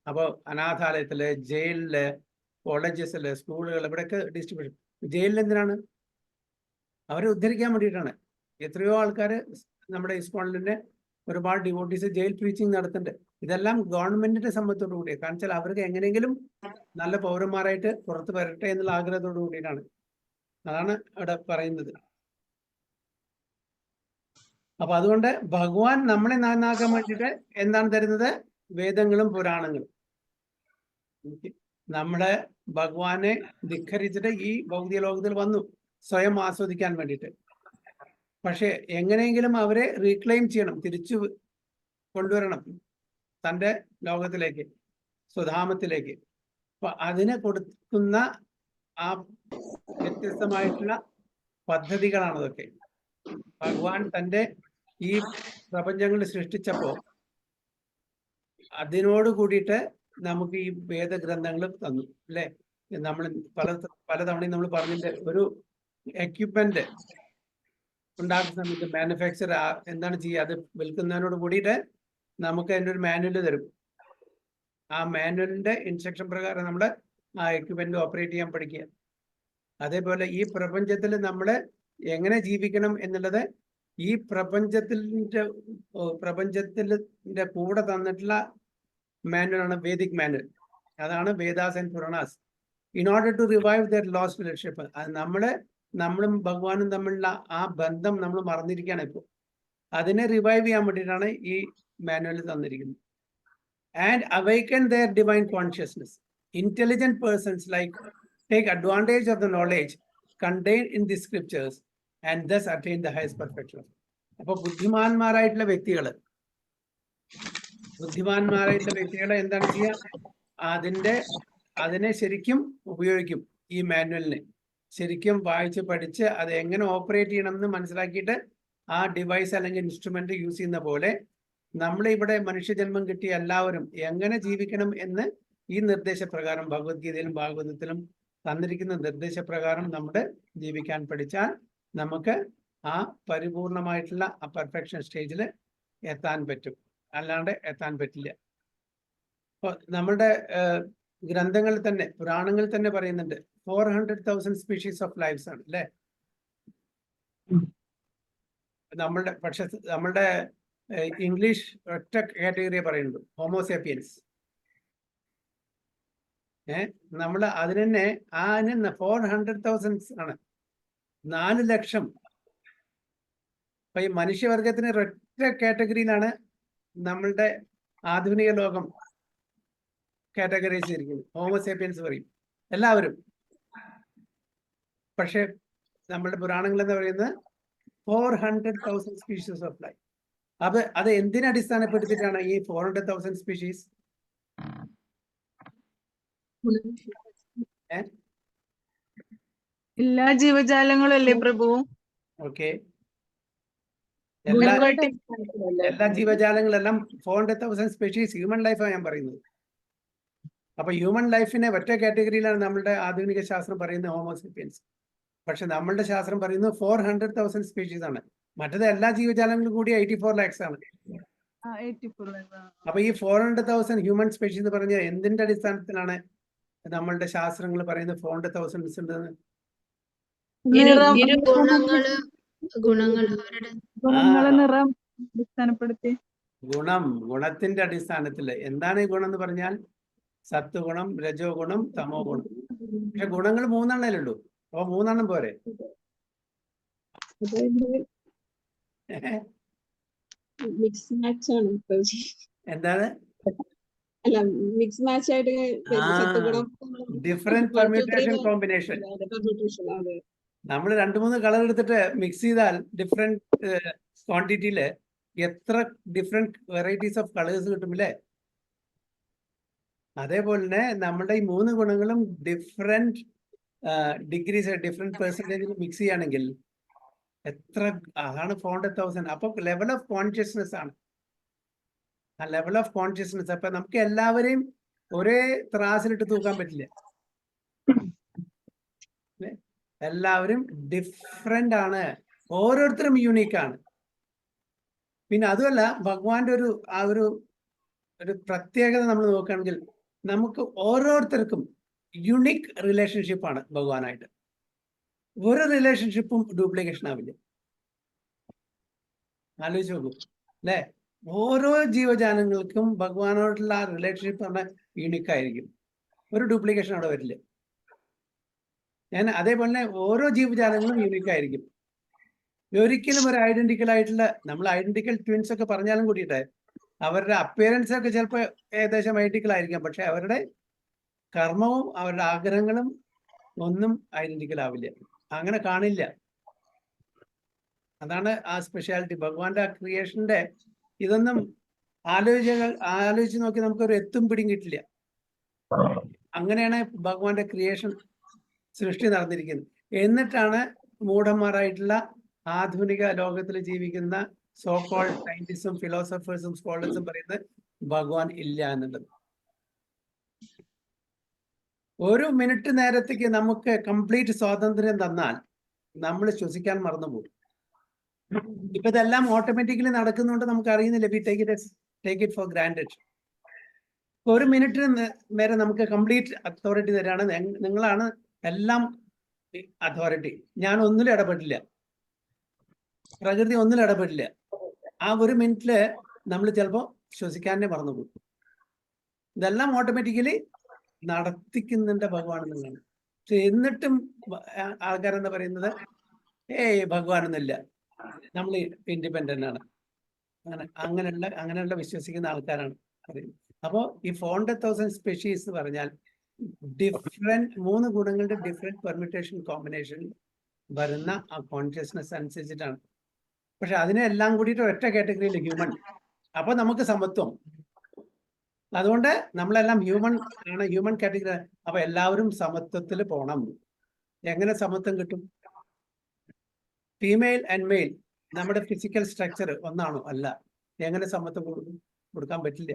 അപ്പോൾ അനാഥാലയത്തില്, ജയിലില്, കോളേജസില്, സ്കൂളുകൾ, ഇവിടെയൊക്കെ ഡിസ്ട്രിബ്യൂഷൻ. ജയിലിൽ എന്തിനാണ്? അവരെ ഉദ്ധരിക്കാൻ വേണ്ടിയിട്ടാണ്. എത്രയോ ആൾക്കാർ നമ്മുടെ ഇസ്കോണിലെ ഒരുപാട് ഡിവോട്ടീസ് ജയിൽ പ്രീച്ചിങ് നടത്തുന്നുണ്ട്. ഇതെല്ലാം ഗവൺമെന്റിന്റെ സമ്മതത്തോടു കൂടി. കാരണം വെച്ചാൽ അവർക്ക് എങ്ങനെയെങ്കിലും നല്ല പൗരന്മാരായിട്ട് പുറത്ത് വരട്ടെ എന്നുള്ള ആഗ്രഹത്തോടു കൂടിയിട്ടാണ്. അതാണ് അവിടെ പറയുന്നത്. അപ്പൊ അതുകൊണ്ട് ഭഗവാൻ നമ്മളെ നന്നാക്കാൻ വേണ്ടിയിട്ട് എന്താണ് തരുന്നത്? വേദങ്ങളും പുരാണങ്ങളും. നമ്മുടെ ഭഗവാനെ ധിഖരിച്ചിട്ട് ഈ ഭൗതിക ലോകത്തിൽ വന്നു സ്വയം ആസ്വദിക്കാൻ വേണ്ടിയിട്ട്. പക്ഷെ എങ്ങനെയെങ്കിലും അവരെ റീക്ലെയിം ചെയ്യണം, തിരിച്ചു കൊണ്ടുവരണം തൻ്റെ ലോകത്തിലേക്ക്, സ്വധാമത്തിലേക്ക്. അപ്പൊ അതിനെ കൊടുക്കുന്ന ആ വ്യത്യസ്തമായിട്ടുള്ള പദ്ധതികളാണതൊക്കെ. ഭഗവാൻ തൻ്റെ ഈ പ്രപഞ്ചങ്ങൾ സൃഷ്ടിച്ചപ്പോൾ അതിനോട് കൂടിയിട്ട് നമുക്ക് ഈ വേദഗ്രന്ഥങ്ങൾ തന്നു, അല്ലെ? നമ്മൾ പലതവണയും നമ്മൾ പറഞ്ഞിട്ട് ഒരു എക്യുപ്മെന്റ് ഉണ്ടാക്കുന്ന സമയത്ത് മാനുഫാക്ചർ എന്താണ് ചെയ്യുക? അത് വിൽക്കുന്നതിനോട് കൂടിയിട്ട് നമുക്ക് അതിൻ്റെ ഒരു മാനുവൽ തരും. ആ മാനുവലിന്റെ ഇൻസ്ട്രക്ഷൻ പ്രകാരം നമ്മൾ ആ എക്യുപ്മെന്റ് ഓപ്പറേറ്റ് ചെയ്യാൻ പഠിക്കുക. അതേപോലെ ഈ പ്രപഞ്ചത്തിൽ നമ്മൾ എങ്ങനെ ജീവിക്കണം എന്നുള്ളത് ഈ പ്രപഞ്ചത്തിന്റെ കൂടെ തന്നിട്ടുള്ള മാനുവലാണ് വേദിക് മാനുവൽ. അതാണ് Vedas and Puranas. in order to revive their lost relationship. നമ്മളും ഭഗവാനും തമ്മിലുള്ള ആ ബന്ധം നമ്മൾ മറന്നിരിക്കുകയാണ് ഇപ്പോൾ. അതിനെ റിവൈവ് ചെയ്യാൻ വേണ്ടിയിട്ടാണ് ഈ മാനുവൽ തന്നിരിക്കുന്നത്. And awaken their divine consciousness. Intelligent persons take advantage of the knowledge contained in the scriptures and thus attain the highest perfection. അപ്പോൾ ബുദ്ധിമാന്മാരായിട്ടുള്ള വ്യക്തികളെ എന്താണ് ചെയ്യുക? അതിനെ ശരിക്കും ഉപയോഗിക്കും. ഈ മാനുവലിനെ ശരിക്കും വായിച്ച് പഠിച്ച് അത് എങ്ങനെ ഓപ്പറേറ്റ് ചെയ്യണം എന്ന് മനസ്സിലാക്കിയിട്ട് ആ ഡിവൈസ് അല്ലെങ്കിൽ ഇൻസ്ട്രുമെന്റ് യൂസ് ചെയ്യുന്ന പോലെ നമ്മളിവിടെ മനുഷ്യജന്മം കിട്ടിയ എല്ലാവരും എങ്ങനെ ജീവിക്കണം എന്ന് ഈ നിർദ്ദേശപ്രകാരം ഭഗവത്ഗീതയിലും ഭാഗവതത്തിലും തന്നിരിക്കുന്ന നിർദ്ദേശപ്രകാരം നമ്മുടെ ജീവിക്കാൻ പഠിച്ചാൽ നമുക്ക് ആ പരിപൂർണമായിട്ടുള്ള ആ പെർഫെക്ഷൻ സ്റ്റേജിൽ എത്താൻ പറ്റും. അല്ലാണ്ട് എത്താൻ പറ്റില്ല. അപ്പോൾ നമ്മളുടെ ഗ്രന്ഥങ്ങളിൽ തന്നെ, പുരാണങ്ങളിൽ തന്നെ പറയുന്നുണ്ട് 400,000 സ്പീഷീസ് ഓഫ് ലൈഫ്സ് ആണ് അല്ലേ? നമ്മളുടെ ഇംഗ്ലീഷ് ഒറ്റ കാറ്റഗറിയെ പറയുന്നുള്ളൂ, ഹോമോസേപ്പിയൻസ്. നമ്മൾ അതിനെ 400,000 ആണ്, 4 ലക്ഷം. അപ്പൊ ഈ മനുഷ്യവർഗത്തിന് ഒറ്റ കാറ്റഗറിയിലാണ് നമ്മളുടെ ആധുനിക ലോകം കാറ്റഗറൈസ് ചെയ്തിരിക്കുന്നത്. ഹോമോസേപ്പിയൻസ് പറയും എല്ലാവരും. പക്ഷെ നമ്മളുടെ പുരാണങ്ങൾ എന്ന് പറയുന്നത് 400,000 സ്പീഷീസ് ഓഫ് ലൈഫ്. അത് എന്തിനടിസ്ഥാനപ്പെടുത്തിയിട്ടാണ് ഈ 400,000 സ്പീഷീസ്? എല്ലാ ജീവജാലങ്ങളും അല്ലേ പ്രഭു? ഓക്കെ, എല്ലാ ജീവജാലങ്ങളെല്ലാം 400,000 സ്പീഷീസ് ഹ്യൂമൻ ലൈഫാണ് ഞാൻ പറയുന്നത്. അപ്പൊ ഹ്യൂമൻ ലൈഫിനെ ഒറ്റ കാറ്റഗറിയിലാണ് നമ്മളുടെ ആധുനിക ശാസ്ത്രം പറയുന്നത്, ഹോമോസേപ്പിയൻസ്. പക്ഷെ നമ്മളുടെ ശാസ്ത്രം പറയുന്നത് 400,000 സ്പീഷീസ് ആണ്. മറ്റത് എല്ലാ ജീവജാലങ്ങളും കൂടി 84 lakhs ആണ്. അപ്പൊ ഈ 400,000 ഹ്യൂമൻ സ്പീഷീസ് എന്ന് പറഞ്ഞാൽ എന്തിന്റെ അടിസ്ഥാനത്തിലാണ് നമ്മളുടെ ശാസ്ത്രങ്ങൾ പറയുന്നത് 400,000 ഉണ്ടെന്ന്? ഗുണത്തിന്റെ അടിസ്ഥാനത്തിൽ. എന്താണ് ഈ ഗുണം എന്ന് പറഞ്ഞാൽ സത്വ ഗുണം, രജോ ഗുണം, തമോ ഗുണം. പക്ഷെ ഗുണങ്ങൾ 3 ഉള്ളൂ. അപ്പൊ 3 പോരെ? എന്താണ്? Different permutation combination. നമ്മൾ 2-3 കളർ എടുത്തിട്ട് മിക്സ് ചെയ്താൽ ഡിഫറെന്റ് ക്വാണ്ടിറ്റിയില് എത്ര ഡിഫറെന്റ് വെറൈറ്റീസ് ഓഫ് കളേഴ്സ് കിട്ടും അല്ലേ? അതേപോലെ തന്നെ നമ്മുടെ ഈ 3 ഗുണങ്ങളും ഡിഫറെന്റ് ഡിഗ്രീസ്, ഡിഫറെന്റ് പെർസെന്റേജിൽ മിക്സ് ചെയ്യുകയാണെങ്കിൽ എത്ര? അതാണ് 400,000. അപ്പൊ ലെവൽ ഓഫ് കോൺഷ്യസ്നെസ് ആണ്. ആ ലെവൽ ഓഫ് കോൺഷ്യസ്നെസ്. അപ്പൊ നമുക്ക് എല്ലാവരെയും ഒരേ ത്രാസിലിട്ട് തൂക്കാൻ പറ്റില്ല. എല്ലാവരും ഡിഫറെന്റ് ആണ്, ഓരോരുത്തരും യൂണീക്കാണ്. പിന്നെ അതുമല്ല, ഭഗവാന്റെ ഒരു പ്രത്യേകത നമ്മൾ നോക്കുകയാണെങ്കിൽ നമുക്ക് ഓരോരുത്തർക്കും യുണീക്ക് റിലേഷൻഷിപ്പാണ് ഭഗവാനായിട്ട്. ഒരു റിലേഷൻഷിപ്പും ഡ്യൂപ്ലിക്കേഷൻ ആവില്ല. ആലോചിച്ച് നോക്കൂ അല്ലേ? ഓരോ ജീവജാലങ്ങൾക്കും ഭഗവാനോടുള്ള റിലേഷൻഷിപ്പ് പറഞ്ഞാൽ യുണീക്ക് ആയിരിക്കും. ഒരു ഡ്യൂപ്ലിക്കേഷൻ അവിടെ വരില്ല. അതേപോലെ ഓരോ ജീവജാലങ്ങളും യുണീക്ക് ആയിരിക്കും. ഒരിക്കലും ഒരു ഐഡന്റിക്കൽ ആയിട്ടുള്ള, നമ്മൾ ഐഡന്റിക്കൽ ട്വിൻസ് ഒക്കെ പറഞ്ഞാലും കൂടിയിട്ട് അവരുടെ അപ്പിയറൻസ് ഒക്കെ ചിലപ്പോൾ ഏകദേശം ഐഡന്റിക്കൽ ആയിരിക്കാം. പക്ഷെ അവരുടെ കർമ്മവും അവരുടെ ആഗ്രഹങ്ങളും ഒന്നും ഐഡന്റിക്കൽ ആവില്ല. അങ്ങനെ കാണില്ല. അതാണ് ആ സ്പെഷ്യാലിറ്റി. ഭഗവാന്റെ ആ ക്രിയേഷന്റെ ഇതൊന്നും ആലോചിച്ച് നോക്കി നമുക്കൊരു എത്തും പിടിയും കിട്ടില്ല. അങ്ങനെയാണ് ഭഗവാന്റെ ക്രിയേഷൻ, സൃഷ്ടി നടന്നിരിക്കുന്നത്. എന്നിട്ടാണ് മൂഢന്മാരായിട്ടുള്ള ആധുനിക ലോകത്തിൽ ജീവിക്കുന്ന സോ കോൾഡ് സയന്റിസ്റ്റും ഫിലോസഫേഴ്സും സ്കോളേഴ്സും പറയുന്നത് ഭഗവാൻ ഇല്ല എന്നുള്ളത്. ഒരു മിനിറ്റ് നേരത്തേക്ക് നമുക്ക് കംപ്ലീറ്റ് സ്വാതന്ത്ര്യം തന്നാൽ നമ്മൾ ശ്വസിക്കാൻ മറന്നുപോകും. ഇപ്പൊ ഇതെല്ലാം ഓട്ടോമാറ്റിക്കലി നടക്കുന്നുണ്ട്, നമുക്ക് അറിയുന്നില്ല. We take it for granted. ഒരു മിനിറ്റിന് നേരെ നമുക്ക് കംപ്ലീറ്റ് അതോറിറ്റി തരാണ്. നിങ്ങളാണ് എല്ലാം അതോറിറ്റി. ഞാൻ ഒന്നിലും ഇടപെടില്ല, പ്രകൃതി ഒന്നിലും ഇടപെടില്ല. ആ ഒരു മിനിറ്റില് നമ്മൾ ചിലപ്പോൾ ശ്വസിക്കാനേ മറന്നുപോകും. ഇതെല്ലാം ഓട്ടോമാറ്റിക്കലി നടത്തിക്കുന്നുണ്ട് ഭഗവാൻ എന്നുള്ളതാണ്. പക്ഷെ എന്നിട്ടും ആൾക്കാരെന്താ പറയുന്നത്, ഭഗവാൻ എന്നില്ല, നമ്മൾ ഇൻഡിപെൻഡന്റ് ആണ്, അങ്ങനെയുള്ള വിശ്വസിക്കുന്ന ആൾക്കാരാണ് പറയുന്നത്. അപ്പോൾ ഈ 400,000 സ്പെഷീസ് പറഞ്ഞാൽ ഡിഫറെന്റ് 3 ഗുണങ്ങളുടെ ഡിഫറെന്റ് പെർമ്യൂട്ടേഷൻ കോമ്പിനേഷൻ വരുന്ന ആ കോൺഷ്യസ്നെസ് അനുസരിച്ചിട്ടാണ്. പക്ഷെ അതിനെല്ലാം കൂടിയിട്ട് ഒറ്റ കാറ്റഗറിയിൽ ഹ്യൂമൻ. അപ്പൊ നമുക്ക് സമത്വം. അതുകൊണ്ട് നമ്മളെല്ലാം ഹ്യൂമൻ ആണ്, ഹ്യൂമൻ കാറ്റഗറി. അപ്പൊ എല്ലാവരും സമത്വത്തിൽ പോണം. എങ്ങനെ സമത്വം കിട്ടും? ഫീമെയിൽ ആൻഡ് മെയിൽ നമ്മുടെ ഫിസിക്കൽ സ്ട്രക്ചർ ഒന്നാണോ? അല്ല. എങ്ങനെ സമത്വം കൊടുക്കാൻ പറ്റില്ല.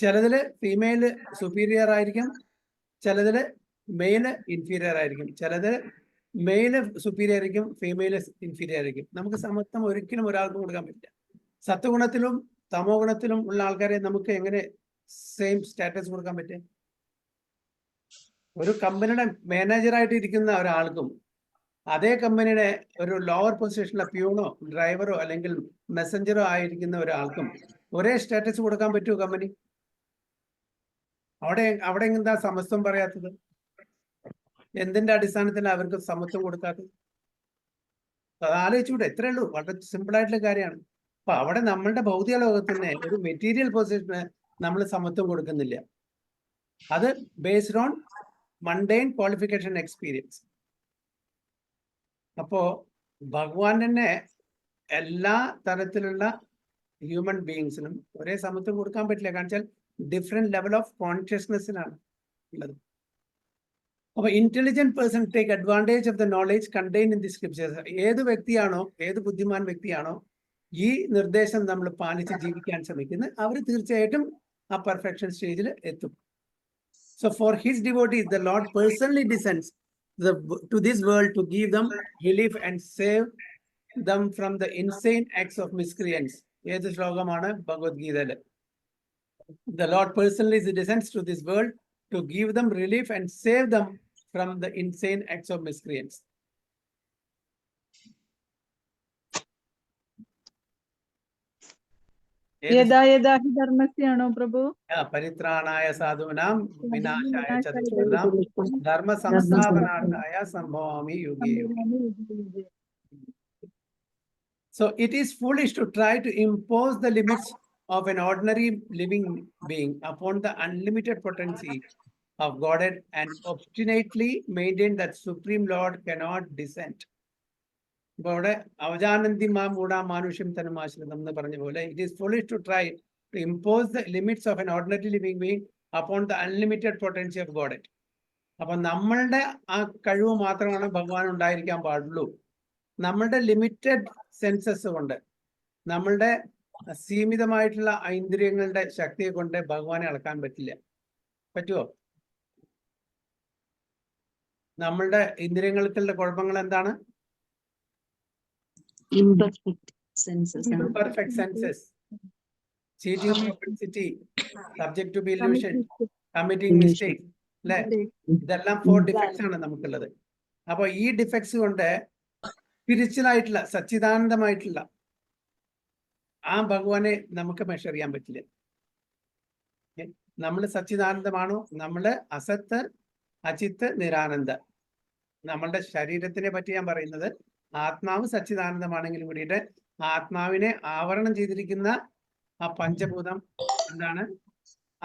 ചിലതില് ഫീമെയിൽ സുപ്പീരിയർ ആയിരിക്കും, ചിലതില് മെയില് ഇൻഫീരിയർ ആയിരിക്കും, ചിലത് മെയില് സുപ്പീരിയർ ആയിരിക്കും, ഫീമെയില് ഇൻഫീരിയർ ആയിരിക്കും. നമുക്ക് സമത്വം ഒരിക്കലും ഒരാൾക്കും കൊടുക്കാൻ പറ്റില്ല. സത്വഗുണത്തിലും തമോ ഗുണത്തിലും ഉള്ള ആൾക്കാരെ നമുക്ക് എങ്ങനെ സെയിം സ്റ്റാറ്റസ് കൊടുക്കാൻ പറ്റും? ഒരു കമ്പനിയുടെ മാനേജറായിട്ട് ഇരിക്കുന്ന ഒരാൾക്കും അതേ കമ്പനിയുടെ ഒരു ലോവർ പൊസിഷനിലെ പ്യൂണോ ഡ്രൈവറോ അല്ലെങ്കിൽ മെസ്സഞ്ചറോ ആയിരിക്കുന്ന ഒരാൾക്കും ഒരേ സ്റ്റാറ്റസ് കൊടുക്കാൻ പറ്റുമോ കമ്പനി? അവിടെ എന്താ സമത്വം പറയാത്തത്? എന്തിന്റെ അടിസ്ഥാനത്തിൽ അവർക്ക് സമത്വം കൊടുക്കാത്തത്? അത് ആലോചിച്ചുകൂടെ? എത്രയേ ഉള്ളൂ. വളരെ സിമ്പിൾ ആയിട്ടുള്ള കാര്യമാണ്. അപ്പൊ അവിടെ നമ്മളുടെ ഭൗതിക ലോകത്തിന് ഒരു മെറ്റീരിയൽ പൊസിഷന് നമ്മൾ സമത്വം കൊടുക്കുന്നില്ല. അത് based on mundane qualification experience. അപ്പോ ഭഗവാൻ തന്നെ എല്ലാ തരത്തിലുള്ള ഹ്യൂമൻ ബീയിങ്സിനും ഒരേ സമത്വം കൊടുക്കാൻ പറ്റില്ല. കാരണം വെച്ചാൽ ഡിഫറെന്റ് ലെവൽ ഓഫ് കോൺഷ്യസ്നെസ്സിനാണ് ഉള്ളത്. അപ്പൊ intelligent person take advantage of the knowledge contain in the scriptures. ഏത് വ്യക്തിയാണോ, ഏത് ബുദ്ധിമാൻ വ്യക്തിയാണോ ഈ നിർദ്ദേശം നമ്മൾ പാലിച്ച് ജീവിക്കാൻ ശ്രമിക്കുന്നത്, അവർ തീർച്ചയായിട്ടും ആ പെർഫെക്ഷൻ സ്റ്റേജിൽ എത്തും. So for his devotees, the Lord personally descends to this world to give them relief and save them from the insane acts of miscreants. ഏത് ശ്ലോകമാണ് ഭഗവത്ഗീതയില്? The Lord personally descends to this world to give them relief and save them from the insane acts of miscreants. യഥാ യഥാ he ധർമ്മസ്യാണോ പ്രഭു? പരിത്രാണായ സാധൂനാം വിനാശായ ച ദുഷ്കൃതാം ധർമ്മ സംസ്ഥാപനാർത്ഥായ സംഭവാമി യുഗേ യുഗേ. So it is foolish to try to impose the limits of an ordinary living being upon the unlimited potency of Godhead and obstinately maintain that Supreme Lord cannot descend. ഇപ്പോൾ അവിടെ അവജാനന്തി മാം മൂടാ മാനുഷ്യം തനുമാശ്രിതം എന്ന് പറഞ്ഞ പോലെ it is foolish to try to impose the limits of an ordinary living being upon the unlimited potency of Godhead. അപ്പൊ നമ്മളുടെ ആ കഴിവ് മാത്രമാണ് ഭഗവാൻ ഉണ്ടായിരിക്കാൻ പാടുള്ളൂ. നമ്മളുടെ ലിമിറ്റഡ് സെൻസസ് കൊണ്ട്, നമ്മളുടെ സീമിതമായിട്ടുള്ള ഐന്ദ്രിയങ്ങളുടെ ശക്തിയെ കൊണ്ട് ഭഗവാനെ അളക്കാൻ പറ്റില്ല. പറ്റുമോ? നമ്മളുടെ ഇന്ദ്രിയങ്ങൾക്കുള്ള കുഴപ്പങ്ങൾ എന്താണ്? Imperfect senses. Imperfect senses, cheating propensity, subject to illusion, committing mistakes. അല്ലെ? ഇതെല്ലാം 4 ഡിഫക്ട്സ് ആണ് നമുക്കുള്ളത്. അപ്പൊ ഈ ഡിഫക്ട്സ് കൊണ്ട് സ്പിരിച്വൽ ആയിട്ടുള്ള സച്ചിദാനന്ദമായിട്ടുള്ള ആ ഭഗവാനെ നമുക്ക് മെഷർ ചെയ്യാൻ പറ്റില്ല. നമ്മൾ സച്ചിദാനന്ദമാണോ? നമ്മള് അസത്ത്, അചിത്ത്, നിരാനന്ദ. നമ്മളുടെ ശരീരത്തിനെ പറ്റി ഞാൻ പറയുന്നത്, ആത്മാവ് സച്ചിദാനന്ദമാണെങ്കിലും കൂടിയിട്ട് ആത്മാവിനെ ആവരണം ചെയ്തിരിക്കുന്ന ആ പഞ്ചഭൂതം എന്താണ്?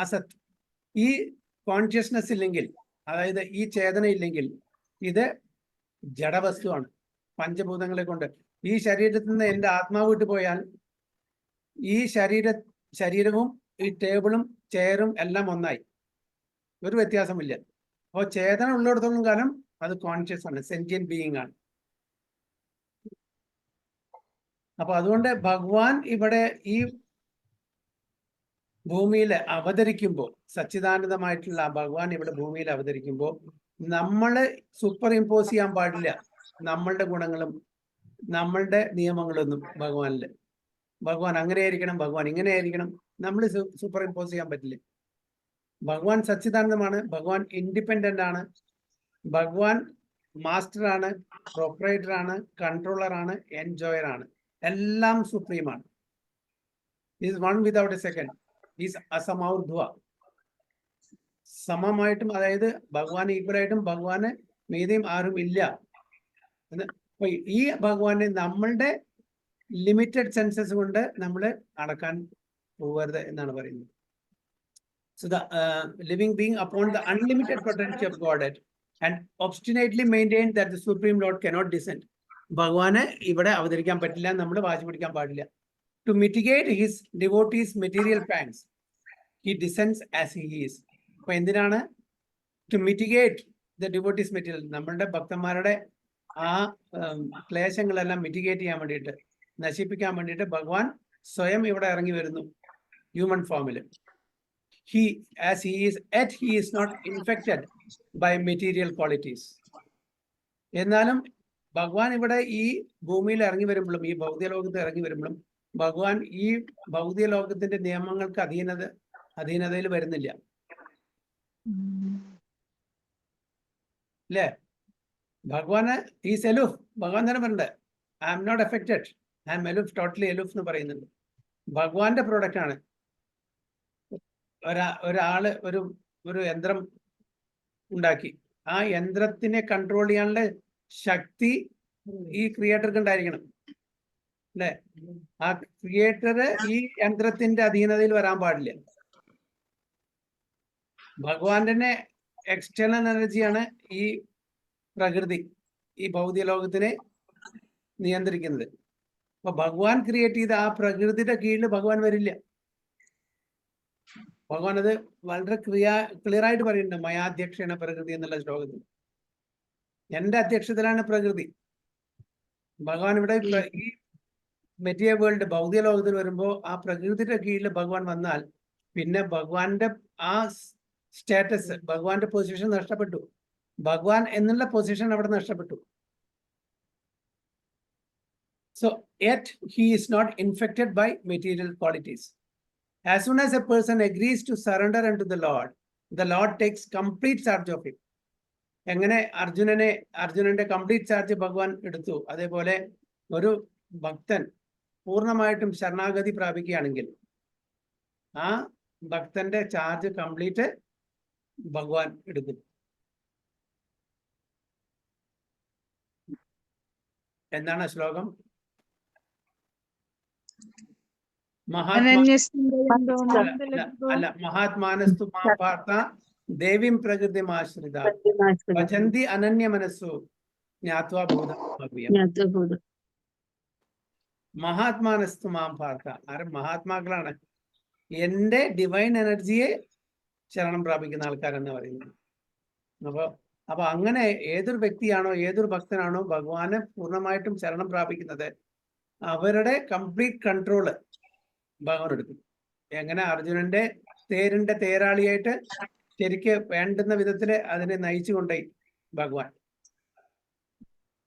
അസത്ത്. ഈ കോൺഷ്യസ്നെസ് ഇല്ലെങ്കിൽ, അതായത് ഈ ചേതന ഇല്ലെങ്കിൽ, ഇത് ജഡവസ്തുവാണ്. പഞ്ചഭൂതങ്ങളെ കൊണ്ട് ഈ ശരീരത്തിൽ നിന്ന് എൻ്റെ ആത്മാവ് വിട്ടു പോയാൽ ഈ ശരീരവും ഈ ടേബിളും ചെയറും എല്ലാം ഒന്നായി, ഒരു വ്യത്യാസമില്ല. അപ്പോൾ ചേതന ഉള്ളിടത്തോളം കാലം അത് കോൺഷ്യസ് ആണ്, സെന്റിയന്റ് ബീയിങ് ആണ്. അപ്പൊ അതുകൊണ്ട് ഭഗവാൻ ഇവിടെ ഈ ഭൂമിയിൽ അവതരിക്കുമ്പോൾ, സച്ചിദാനന്ദമായിട്ടുള്ള ഭഗവാൻ ഇവിടെ ഭൂമിയിൽ അവതരിക്കുമ്പോൾ നമ്മള് സൂപ്പർ ഇമ്പോസ് ചെയ്യാൻ പാടില്ല നമ്മളുടെ ഗുണങ്ങളും നമ്മളുടെ നിയമങ്ങളൊന്നും ഭഗവാനില്. ഭഗവാൻ അങ്ങനെ ആയിരിക്കണം, ഭഗവാൻ ഇങ്ങനെ ആയിരിക്കണം, നമ്മൾ സൂപ്പർ ഇമ്പോസ് ചെയ്യാൻ പറ്റില്ല. ഭഗവാൻ സച്ചിദാനന്ദമാണ്, ഭഗവാൻ ഇൻഡിപെൻഡന്റ് ആണ്, ഭഗവാൻ മാസ്റ്റർ ആണ്, പ്രൊപ്പറേറ്റർ ആണ്, കൺട്രോളർ ആണ്, എൻജോയർ ആണ്, എല്ലാം സുപ്രീമാണ്. Is one without a second, is അസമൗർധ്വ. സമമായിട്ടും, അതായത് ഭഗവാൻ ഈക്വലായിട്ടും ഭഗവാന് മീതെയും ആരും ഇല്ല എന്ന്. അപ്പൊ ഈ ഭഗവാനെ നമ്മളുടെ ലിമിറ്റഡ് സെൻസസ് കൊണ്ട് നമ്മൾ അടക്കാൻ പോകരുത് എന്നാണ് പറയുന്നത്. So the living being upon the unlimited potential of Godhead and obstinately maintain that the Supreme Lord cannot descend. ഭഗവാന് ഇവിടെ അവതരിക്കാൻ പറ്റില്ല, നമ്മൾ വാശി പിടിക്കാൻ പാടില്ല. To mitigate his devotees' material pangs, he descends as he is. അപ്പൊ എന്തിനാണ്? To mitigate the devotees' material, നമ്മളുടെ ഭക്തന്മാരുടെ ആ ക്ലേശങ്ങളെല്ലാം മിറ്റിഗേറ്റ് ചെയ്യാൻ വേണ്ടിയിട്ട്, നശിപ്പിക്കാൻ വേണ്ടിയിട്ട് ഭഗവാൻ സ്വയം ഇവിടെ ഇറങ്ങി വരുന്നു ഹ്യൂമൻ ഫോമിൽ. He, as he is, yet he is not infected by material qualities. എന്നാലും ഭഗവാൻ ഇവിടെ ഈ ഭൂമിയിൽ ഇറങ്ങി വരുമ്പോഴും, ഈ ഭൗതിക ലോകത്ത് ഇറങ്ങി വരുമ്പോഴും ഭഗവാൻ ഈ ഭൗതിക ലോകത്തിന്റെ നിയമങ്ങൾക്ക് അധീനതയിൽ വരുന്നില്ല, അല്ലേ? ഭഗവാന് ഈ സെലൂഫ്, ഭഗവാൻ തന്നെ പറയുന്നുണ്ട്, I am not affected, I am aloof, totally aloof എന്ന് പറയുന്നുണ്ട്. ഭഗവാന്റെ പ്രോഡക്റ്റ് ആണ്. ഒരാള് ഒരു യന്ത്രം ഉണ്ടാക്കി, ആ യന്ത്രത്തിനെ കൺട്രോൾ ചെയ്യാനുള്ള ശക്തി ഈ ക്രിയേറ്റർക്ക് ഉണ്ടായിരിക്കണം, അല്ലെ? ആ ക്രിയേറ്റർ ഈ യന്ത്രത്തിന്റെ അധീനതയിൽ വരാൻ പാടില്ല. ഭഗവാന്റെ എക്സ്റ്റേണൽ എനർജിയാണ് ഈ പ്രകൃതി, ഈ ഭൗതിക ലോകത്തിനെ നിയന്ത്രിക്കുന്നത്. അപ്പൊ ഭഗവാൻ ക്രിയേറ്റ് ചെയ്ത ആ പ്രകൃതിയുടെ കീഴിൽ ഭഗവാൻ വരില്ല. ഭഗവാൻ അത് വളരെ ക്ലിയർ ആയിട്ട് പറയുന്നുണ്ട്, മയാധ്യക്ഷേണ പ്രകൃതി എന്നുള്ള ശ്ലോകത്തിൽ. എന്റെ അധ്യക്ഷതയിലാണ് പ്രകൃതി. ഭഗവാൻ ഇവിടെ ഈ മെറ്റീരിയൽ വേൾഡ്, ഭൗതിക ലോകത്തിൽ വരുമ്പോൾ ആ പ്രകൃതിയുടെ കീഴിൽ ഭഗവാൻ വന്നാൽ പിന്നെ ഭഗവാന്റെ ആ സ്റ്റാറ്റസ്, ഭഗവാന്റെ പൊസിഷൻ നഷ്ടപ്പെട്ടു. ഭഗവാൻ എന്നുള്ള പൊസിഷൻ അവിടെ നഷ്ടപ്പെട്ടു. So yet he is not infected by material qualities. As soon as a person agrees to surrender unto the Lord takes complete charge of him. എങ്ങനെ അർജുനന്റെ കംപ്ലീറ്റ് ചാർജ് ഭഗവാൻ എടുത്തു, അതേപോലെ ഒരു ഭക്തൻ പൂർണ്ണമായിട്ടും ശരണാഗതി പ്രാപിക്കുകയാണെങ്കിൽ ആ ഭക്തന്റെ ചാർജ് കംപ്ലീറ്റ് ഭഗവാൻ എടുക്കും. എന്താണ് ശ്ലോകം? മഹാത്മാനസ്തു മാപാർത്ത ദേവീം പ്രകൃതിമാശ്രിത ഭജന്തി അനന്യ മനസ്സു ജ്ഞാത്വാ ഭൂതം. മഹാത്മാനസ്തു മാം പാർത്ത, ആരും മഹാത്മാക്കളാണ്, എന്റെ ഡിവൈൻ എനർജിയെ ശരണം പ്രാപിക്കുന്ന ആൾക്കാരെന്ന് പറയുന്നത്. അപ്പൊ അങ്ങനെ ഏതൊരു വ്യക്തിയാണോ, ഏതൊരു ഭക്തനാണോ ഭഗവാനെ പൂർണ്ണമായിട്ടും ശരണം പ്രാപിക്കുന്നത്, അവരുടെ കംപ്ലീറ്റ് കൺട്രോള് ഭഗവാൻ എടുക്കും. എങ്ങനെ അർജുനന്റെ തേരിന്റെ തേരാളിയായിട്ട് ശരിക്ക് വേണ്ടുന്ന വിധത്തില് അതിനെ നയിച്ചു കൊണ്ടേ ഭഗവാൻ.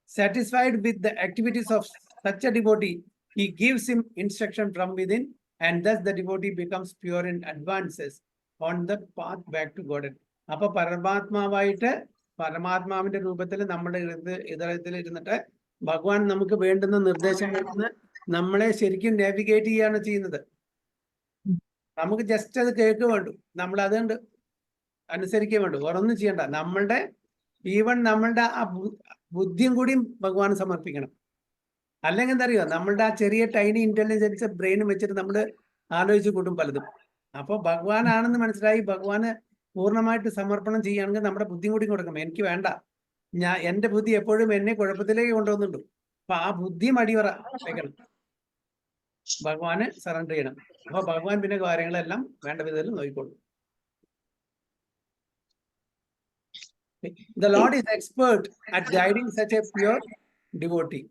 Satisfied with the activities of such a devotee, he gives him instruction from within, and thus the devotee becomes pure and advances on the path back to God. അപ്പൊ പരമാത്മാവിന്റെ രൂപത്തിൽ നമ്മുടെ ഹൃദയത്തിൽ ഇരുന്നിട്ട് ഭഗവാൻ നമുക്ക് വേണ്ടുന്ന നിർദ്ദേശങ്ങളിൽ നിന്ന് നമ്മളെ ശരിക്കും നാവിഗേറ്റ് ചെയ്യാണ് ചെയ്യുന്നത്. നമുക്ക് ജസ്റ്റ് അത് കേൾക്കുക വേണ്ടു, നമ്മൾ അതുകൊണ്ട് അനുസരിക്കുക വേണ്ടു, വേറൊന്നും ചെയ്യണ്ട. നമ്മളുടെ ആ ബുദ്ധിയും കൂടിയും ഭഗവാൻ സമർപ്പിക്കണം. അല്ലെങ്കിൽ എന്താ അറിയോ, നമ്മളുടെ ആ ചെറിയ ടൈനി ഇന്റലിജൻസ് ബ്രെയിനും വെച്ചിട്ട് നമ്മൾ ആലോചിച്ച് കൂട്ടും പലതും. അപ്പൊ ഭഗവാനാണെന്ന് മനസ്സിലായി ഭഗവാന് പൂർണ്ണമായിട്ട് സമർപ്പണം ചെയ്യുകയാണെങ്കിൽ നമ്മുടെ ബുദ്ധിയും കൂടി കൊടുക്കണം. എനിക്ക് വേണ്ട, എന്റെ ബുദ്ധി എപ്പോഴും എന്നെ കുഴപ്പത്തിലേക്ക് കൊണ്ടുവന്നുണ്ട്. അപ്പൊ ആ ബുദ്ധി മടിവറ വെക്കണം, ഭഗവാന് സറണ്ടർ ചെയ്യണം. അപ്പൊ ഭഗവാൻ പിന്നെ കാര്യങ്ങളെല്ലാം വേണ്ട വിധത്തിൽ നോക്കിക്കോളും. The Lord is expert at guiding such a pure devotee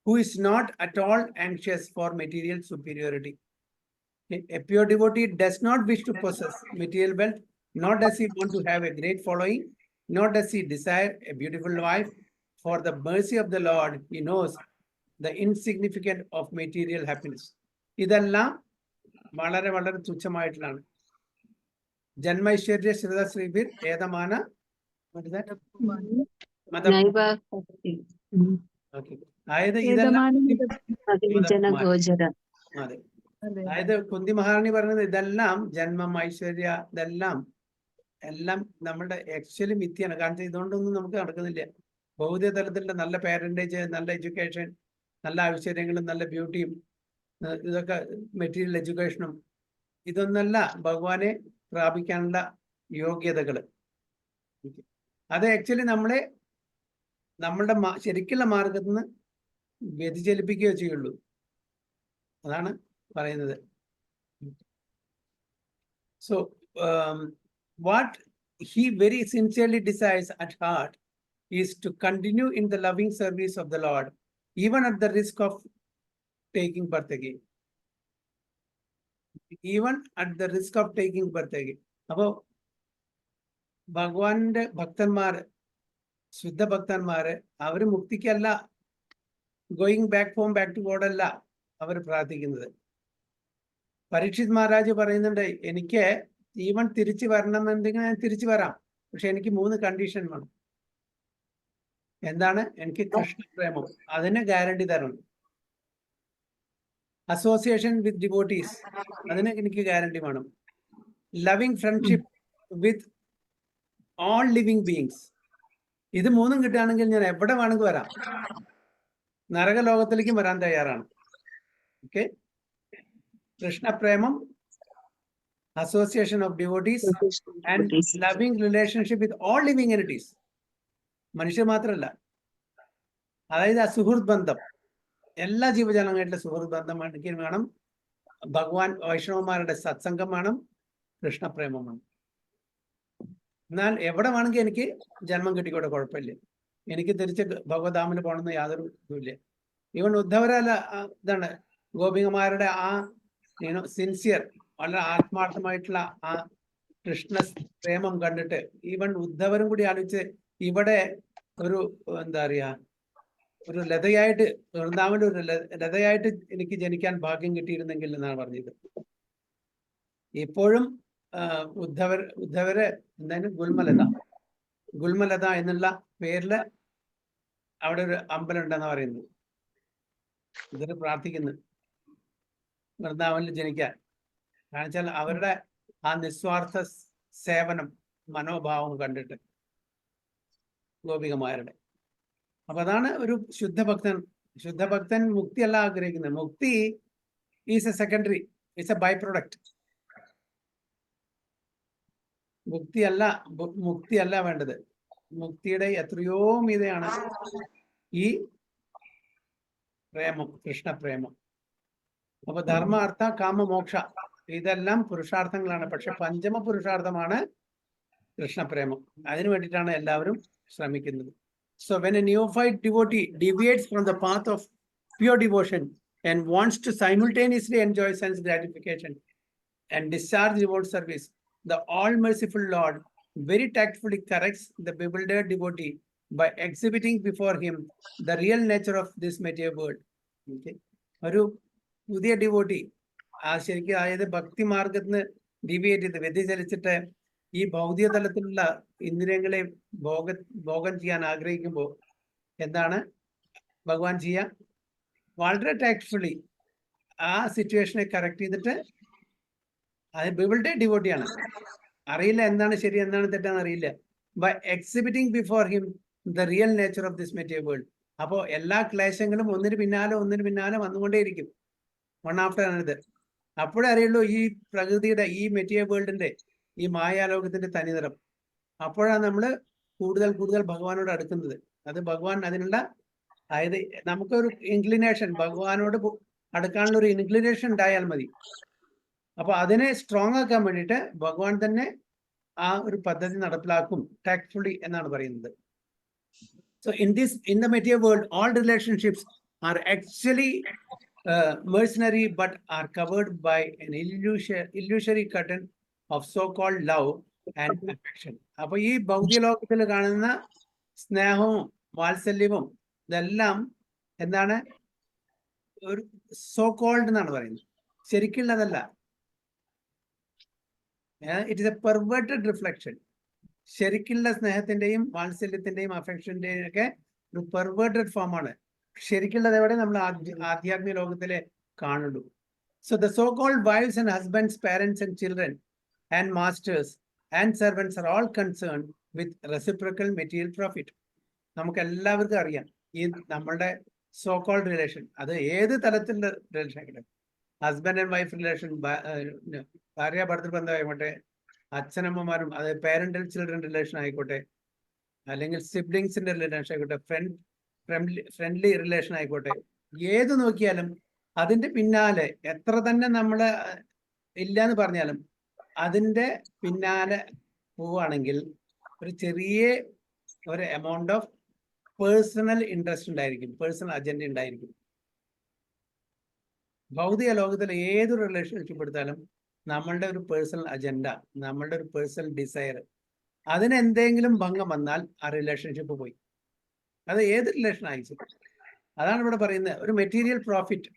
who is not at all anxious for material superiority. A pure devotee does not wish to possess material wealth, nor does he want to have a great following, nor does he desire a beautiful wife. For the mercy of the Lord, he knows the insignificance of material happiness. ഇതെല്ലാം വളരെ വളരെ തുച്ഛമായിട്ടുള്ളതാണ്. ജന്മൈശ്വര്യ ശ്രിത ശ്രീഭിർ ഏതമാന അതായത് ഇതെല്ലാം അതായത് കുന്തി മഹാറാണി പറഞ്ഞത് ഇതെല്ലാം ജന്മം, ഐശ്വര്യ, ഇതെല്ലാം എല്ലാം നമ്മുടെ ആക്ച്വലി മിഥ്യയാണ്. കാരണം ഇതുകൊണ്ടൊന്നും നമുക്ക് നടക്കുന്നില്ല. ഭൗതിക തലത്തിലുള്ള നല്ല പാരന്റേജ്, നല്ല എഡ്യൂക്കേഷൻ, നല്ല ഐശ്വര്യങ്ങളും നല്ല ബ്യൂട്ടിയും ഇതൊക്കെ മെറ്റീരിയൽ എഡ്യൂക്കേഷനും ഇതൊന്നല്ല ഭഗവാനെ പ്രാപിക്കാനുള്ള യോഗ്യതകൾ. അത് ആക്ച്വലി നമ്മളുടെ ശരിക്കുള്ള മാർഗത്തിൽ നിന്ന് വ്യതിചലിപ്പിക്കുകയോ ചെയ്യുള്ളൂ. അതാണ് പറയുന്നത്. So what he very sincerely desires at heart is to continue in the loving service of the Lord, even at the risk of taking birth again. Even at the risk of taking birth again. അപ്പോൾ ഭഗവാന്റെ ഭക്തന്മാർ, ശുദ്ധ ഭക്തന്മാര്, അവര് മുക്തിക്കല്ല, going back home, back to God അല്ല അവർ പ്രാർത്ഥിക്കുന്നത്. പരീക്ഷിത് മഹാരാജ് പറയുന്നുണ്ട്, എനിക്ക് ഈവൻ തിരിച്ചു വരണമെന്നുണ്ടെങ്കിൽ ഞാൻ തിരിച്ചു വരാം, പക്ഷെ എനിക്ക് 3 കണ്ടീഷൻ വേണം. എന്താണ്? എനിക്ക് കൃഷ്ണപ്രേമം, അതിന് ഗ്യാരണ്ടി തരണം. അസോസിയേഷൻ വിത്ത് ഡിവോട്ടീസ്, അതിന് എനിക്ക് ഗ്യാരണ്ടി വേണം. Loving friendship with all living beings, ഇത് 3 കിട്ടുകയാണെങ്കിൽ ഞാൻ എവിടെ വേണമെങ്കിൽ വരാം, നരകലോകത്തിലേക്കും വരാൻ തയ്യാറാണ്. Okay. കൃഷ്ണപ്രേമം, association of devotees, and loving relationship with all living entities. മനുഷ്യർ മാത്രമല്ല, അതായത് ആ സുഹൃത്ത് ബന്ധം, എല്ലാ ജീവജാലങ്ങളായിട്ടുള്ള സുഹൃത്ത് ബന്ധം എനിക്ക് വേണം. ഭഗവാൻ വൈഷ്ണവന്മാരുടെ സത്സംഗം വേണം, കൃഷ്ണപ്രേമം വേണം. എന്നാൽ എവിടെ വേണമെങ്കിൽ എനിക്ക് ജന്മം കിട്ടിക്കോട്ടെ, കുഴപ്പമില്ല. എനിക്ക് തിരിച്ച് ഭഗവധാമിന് പോകണമെന്ന് യാതൊരു ഇതുമില്ല. ഈവൻ ഉദ്ധവരല്ല, ഇതാണ് ഗോപികമാരുടെ ആ സിൻസിയർ, വളരെ ആത്മാർത്ഥമായിട്ടുള്ള ആ കൃഷ്ണ പ്രേമം കണ്ടിട്ട് ഈവൻ ഉദ്ധവരും കൂടി ആലോചിച്ച്, ഇവിടെ ഒരു എന്താ പറയാ, ഒരു ലതയായിട്ട്, വൃന്ദാവന്റെ ഒരു ലതയായിട്ട് എനിക്ക് ജനിക്കാൻ ഭാഗ്യം കിട്ടിയിരുന്നെങ്കിൽ എന്നാണ് പറഞ്ഞത്. ഇപ്പോഴും ഉദ്ധവര് എന്തായാലും ഗുൽമലത എന്നുള്ള പേരില് അവിടെ ഒരു അമ്പലം ഉണ്ടെന്നാ പറയുന്നത്. ഇതൊരു പ്രാർത്ഥിക്കുന്നു വൃന്ദാവനിൽ ജനിക്കാൻ. കാരണം വെച്ചാൽ അവരുടെ ആ നിസ്വാർത്ഥ സേവനം മനോഭാവം കണ്ടിട്ട് ഗോപികമാരുടെ. അപ്പൊ അതാണ് ഒരു ശുദ്ധഭക്തൻ. ശുദ്ധഭക്തൻ മുക്തിയല്ല ആഗ്രഹിക്കുന്നത്. മുക്തി is a secondary, it's a byproduct. മുക്തിയല്ല വേണ്ടത്. മുക്തിയുടെ എത്രയോ മീതെയാണ് ഈ പ്രേമം, കൃഷ്ണപ്രേമം. അപ്പൊ ധർമ്മ, അർത്ഥ, കാമ, മോക്ഷ ഇതെല്ലാം പുരുഷാർത്ഥങ്ങളാണ്. പക്ഷെ പഞ്ചമ പുരുഷാർത്ഥമാണ് കൃഷ്ണപ്രേമം. അതിനു വേണ്ടിയിട്ടാണ് എല്ലാവരും ശ്രമിക്കുന്നത്. So when a neophyte devotee deviates from the path of pure devotion and wants to simultaneously enjoy sense gratification and discharge devout service, the all-merciful Lord very tactfully corrects the bewildered devotee by exhibiting before him the real nature of this material world. Okay. ഒരു പുതിയ devotee ശരിക്കും, അതായത് ഭക്തി മാർഗത്തിന് deviate ചെയ്ത് വ്യതിചലിച്ചിട്ട് ഈ ഭൗതിക തലത്തിലുള്ള ഇന്ദ്രിയങ്ങളെ ഭോഗം ചെയ്യാൻ ആഗ്രഹിക്കുമ്പോൾ എന്താണ് ഭഗവാൻ ചെയ്യുക? വളരെ ടാക്ട്ഫുള്ളി ആ സിറ്റുവേഷനെ കറക്റ്റ് ചെയ്തിട്ട്, അത് ബിവിൾഡ് ഡിവോട്ടിയാണ്, അറിയില്ല എന്താണ് ശരി എന്താണ് തെറ്റാന്ന് അറിയില്ല. By exhibiting before him the real nature of this material world. അപ്പോൾ എല്ലാ ക്ലേശങ്ങളും ഒന്നിന് പിന്നാലെ വന്നുകൊണ്ടേയിരിക്കും, വൺ ആഫ്റ്റർ അനദർ. അപ്പോഴേ അറിയുള്ളൂ ഈ പ്രകൃതിയുടെ, ഈ മെറ്റീരിയൽ വേൾഡിന്റെ, ഈ മായാലോകത്തിന്റെ തനിനിറം. അപ്പോഴാണ് നമ്മൾ കൂടുതൽ ഭഗവാനോട് അടുക്കുന്നത്. അത് ഭഗവാൻ അതിനുള്ള, അതായത് നമുക്കൊരു ഇൻക്ലിനേഷൻ, ഭഗവാനോട് അടുക്കാനുള്ള ഒരു ഇൻക്ലിനേഷൻ ഉണ്ടായാൽ മതി. അപ്പൊ അതിനെ സ്ട്രോങ് ആക്കാൻ വേണ്ടിയിട്ട് ഭഗവാൻ തന്നെ ആ ഒരു പദ്ധതി നടപ്പിലാക്കും, ടാക്ട്ഫുള്ളി എന്നാണ് പറയുന്നത്. So in the material world, all relationships are actually mercenary, but are covered by an illusory curtain of so-called love and affection. അപ്പൊ ഈ ഭൗതിക ലോകത്തിൽ കാണുന്ന സ്നേഹവും വാത്സല്യവും ഇതെല്ലാം എന്താണ്? ഒരു സോ കോൾഡ് എന്നാണ് പറയുന്നത്, ശരിക്കുള്ളതല്ല. It is a perverted reflection. ശരിക്കുള്ള സ്നേഹത്തിന്റെയും വാത്സല്യത്തിന്റെയും അഫെക്ഷന്റെയും ഒക്കെ ഒരു പെർവേർട്ടഡ് ഫോമാണ്. ശരിക്കുള്ളത് എവിടെ? നമ്മൾ ആധ്യാത്മിക ലോകത്തിലെ കാണുള്ളൂ. So the so-called wives and husbands, parents and children and masters and servants are all concerned with reciprocal material profit. നമുക്ക് എല്ലാവർക്കും അറിയാം ഈ നമ്മളുടെ സോ കോൾഡ് റിലേഷൻ അത് ഏത് തലത്തിലുള്ള റിലേഷൻ ആയിക്കോട്ടെ, ഹസ്ബൻഡ് ആൻഡ് വൈഫ് റിലേഷൻ, ഭാര്യ ഭർത്തൃബന്ധം ആയിക്കോട്ടെ, അച്ഛനമ്മമാരും അത് പാരന്റൽ ചിൽഡ്രൻ റിലേഷൻ ആയിക്കോട്ടെ, അല്ലെങ്കിൽ സിബ്ലിങ്സിന്റെ റിലേഷൻ ആയിക്കോട്ടെ, ഫ്രണ്ട്ലി റിലേഷൻ ആയിക്കോട്ടെ, ഏത് നോക്കിയാലും അതിന്റെ പിന്നാലെ എത്ര തന്നെ നമ്മള് ഇല്ല എന്ന് പറഞ്ഞാലും അതിന്റെ പിന്നാലെ പോവുകയാണെങ്കിൽ ഒരു ചെറിയ ഒരു എമൗണ്ട് ഓഫ് പേഴ്സണൽ ഇൻട്രസ്റ്റ് ഉണ്ടായിരിക്കും, പേഴ്സണൽ അജണ്ട ഉണ്ടായിരിക്കും. ഭൗതിക ലോകത്തിൽ ഏതൊരു റിലേഷൻഷിപ്പ് എടുത്താലും നമ്മളുടെ ഒരു പേഴ്സണൽ അജണ്ട, നമ്മളുടെ ഒരു പേഴ്സണൽ ഡിസയർ, അതിന് എന്തെങ്കിലും ഭംഗം വന്നാൽ ആ റിലേഷൻഷിപ്പ് പോയി. അത് ഏത് റിലേഷൻ ആയിരിക്കും. അതാണ് ഇവിടെ പറയുന്നത് ഒരു മെറ്റീരിയൽ പ്രോഫിറ്റ്.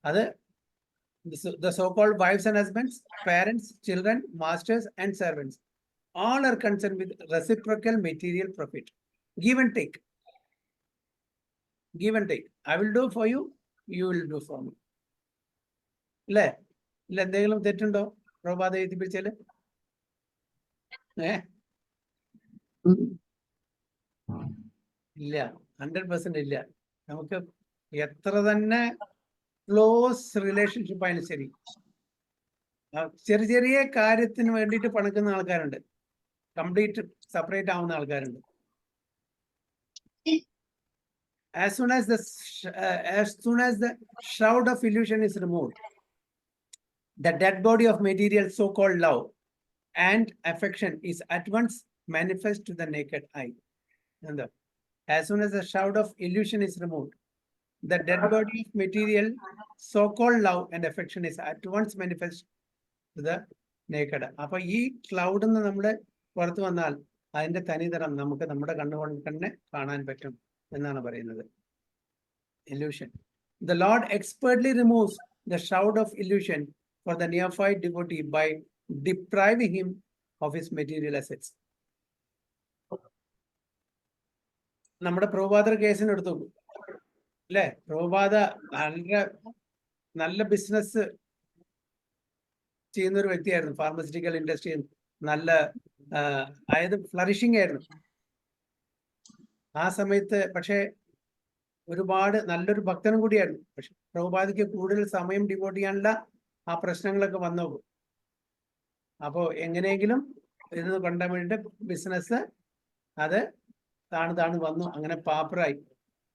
അത് the so-called wives and husbands, parents, children, masters and servants all are concerned with reciprocal material profit. Give and take. Give and take. I will do for you, you will do for me. അല്ലേ? ഇല്ല, എന്തെങ്കിലും തെറ്റുണ്ടോ പ്രഭാത എഴുതിപ്പിച്ചാല്? ഇല്ല, 100% ഇല്ല. നമുക്ക് എത്ര തന്നെ close relationship ആയാലും ശരി, ചെറിയ ചെറിയ കാര്യത്തിന് വേണ്ടിയിട്ട് പണിക്കുന്ന ആൾക്കാരുണ്ട്, കംപ്ലീറ്റ് സെപ്പറേറ്റ് ആവുന്ന ആൾക്കാരുണ്ട്. As soon as the shroud of illusion is removed, the dead body of material so-called love and affection is at once manifest to the naked eye. And as soon as the shroud of illusion is removed, the dead body of material so-called love and affection is at once manifest to the naked. അപ്പൊ ഈ ക്ലൗഡിൽ നിന്ന് നമ്മള് പുറത്തു വന്നാൽ അതിന്റെ തനിതരം നമുക്ക് നമ്മുടെ കണ്ണുകൊണ്ട് തന്നെ കാണാൻ പറ്റും എന്നാണ് പറയുന്നത്. Illusion. The Lord expertly removes the shroud of illusion for the neophyte devotee by depriving him of his material assets. നമ്മുടെ പ്രഭുപാദർ കേസിന് എടുത്തു അല്ലെ? പ്രഭുപാദ നല്ല ബിസിനസ് ചെയ്യുന്ന ഒരു വ്യക്തിയായിരുന്നു. ഫാർമസ്യൂട്ടിക്കൽ ഇൻഡസ്ട്രി നല്ല അതായത് ഫ്ലറിഷിംഗ് ആയിരുന്നു ആ സമയത്ത്. പക്ഷെ ഒരുപാട് നല്ലൊരു ഭക്തനും കൂടിയായിരുന്നു. പക്ഷെ പ്രഭുപാദിക്ക് കൂടുതൽ സമയം ഡിവോട്ട് ചെയ്യാനുള്ള ആ പ്രശ്നങ്ങളൊക്കെ വന്നു. അപ്പോ എങ്ങനെയെങ്കിലും ഇത് കൊണ്ടാൻ വേണ്ടിയിട്ട് ബിസിനസ് അത് താണു വന്നു. അങ്ങനെ പാപ്പറായി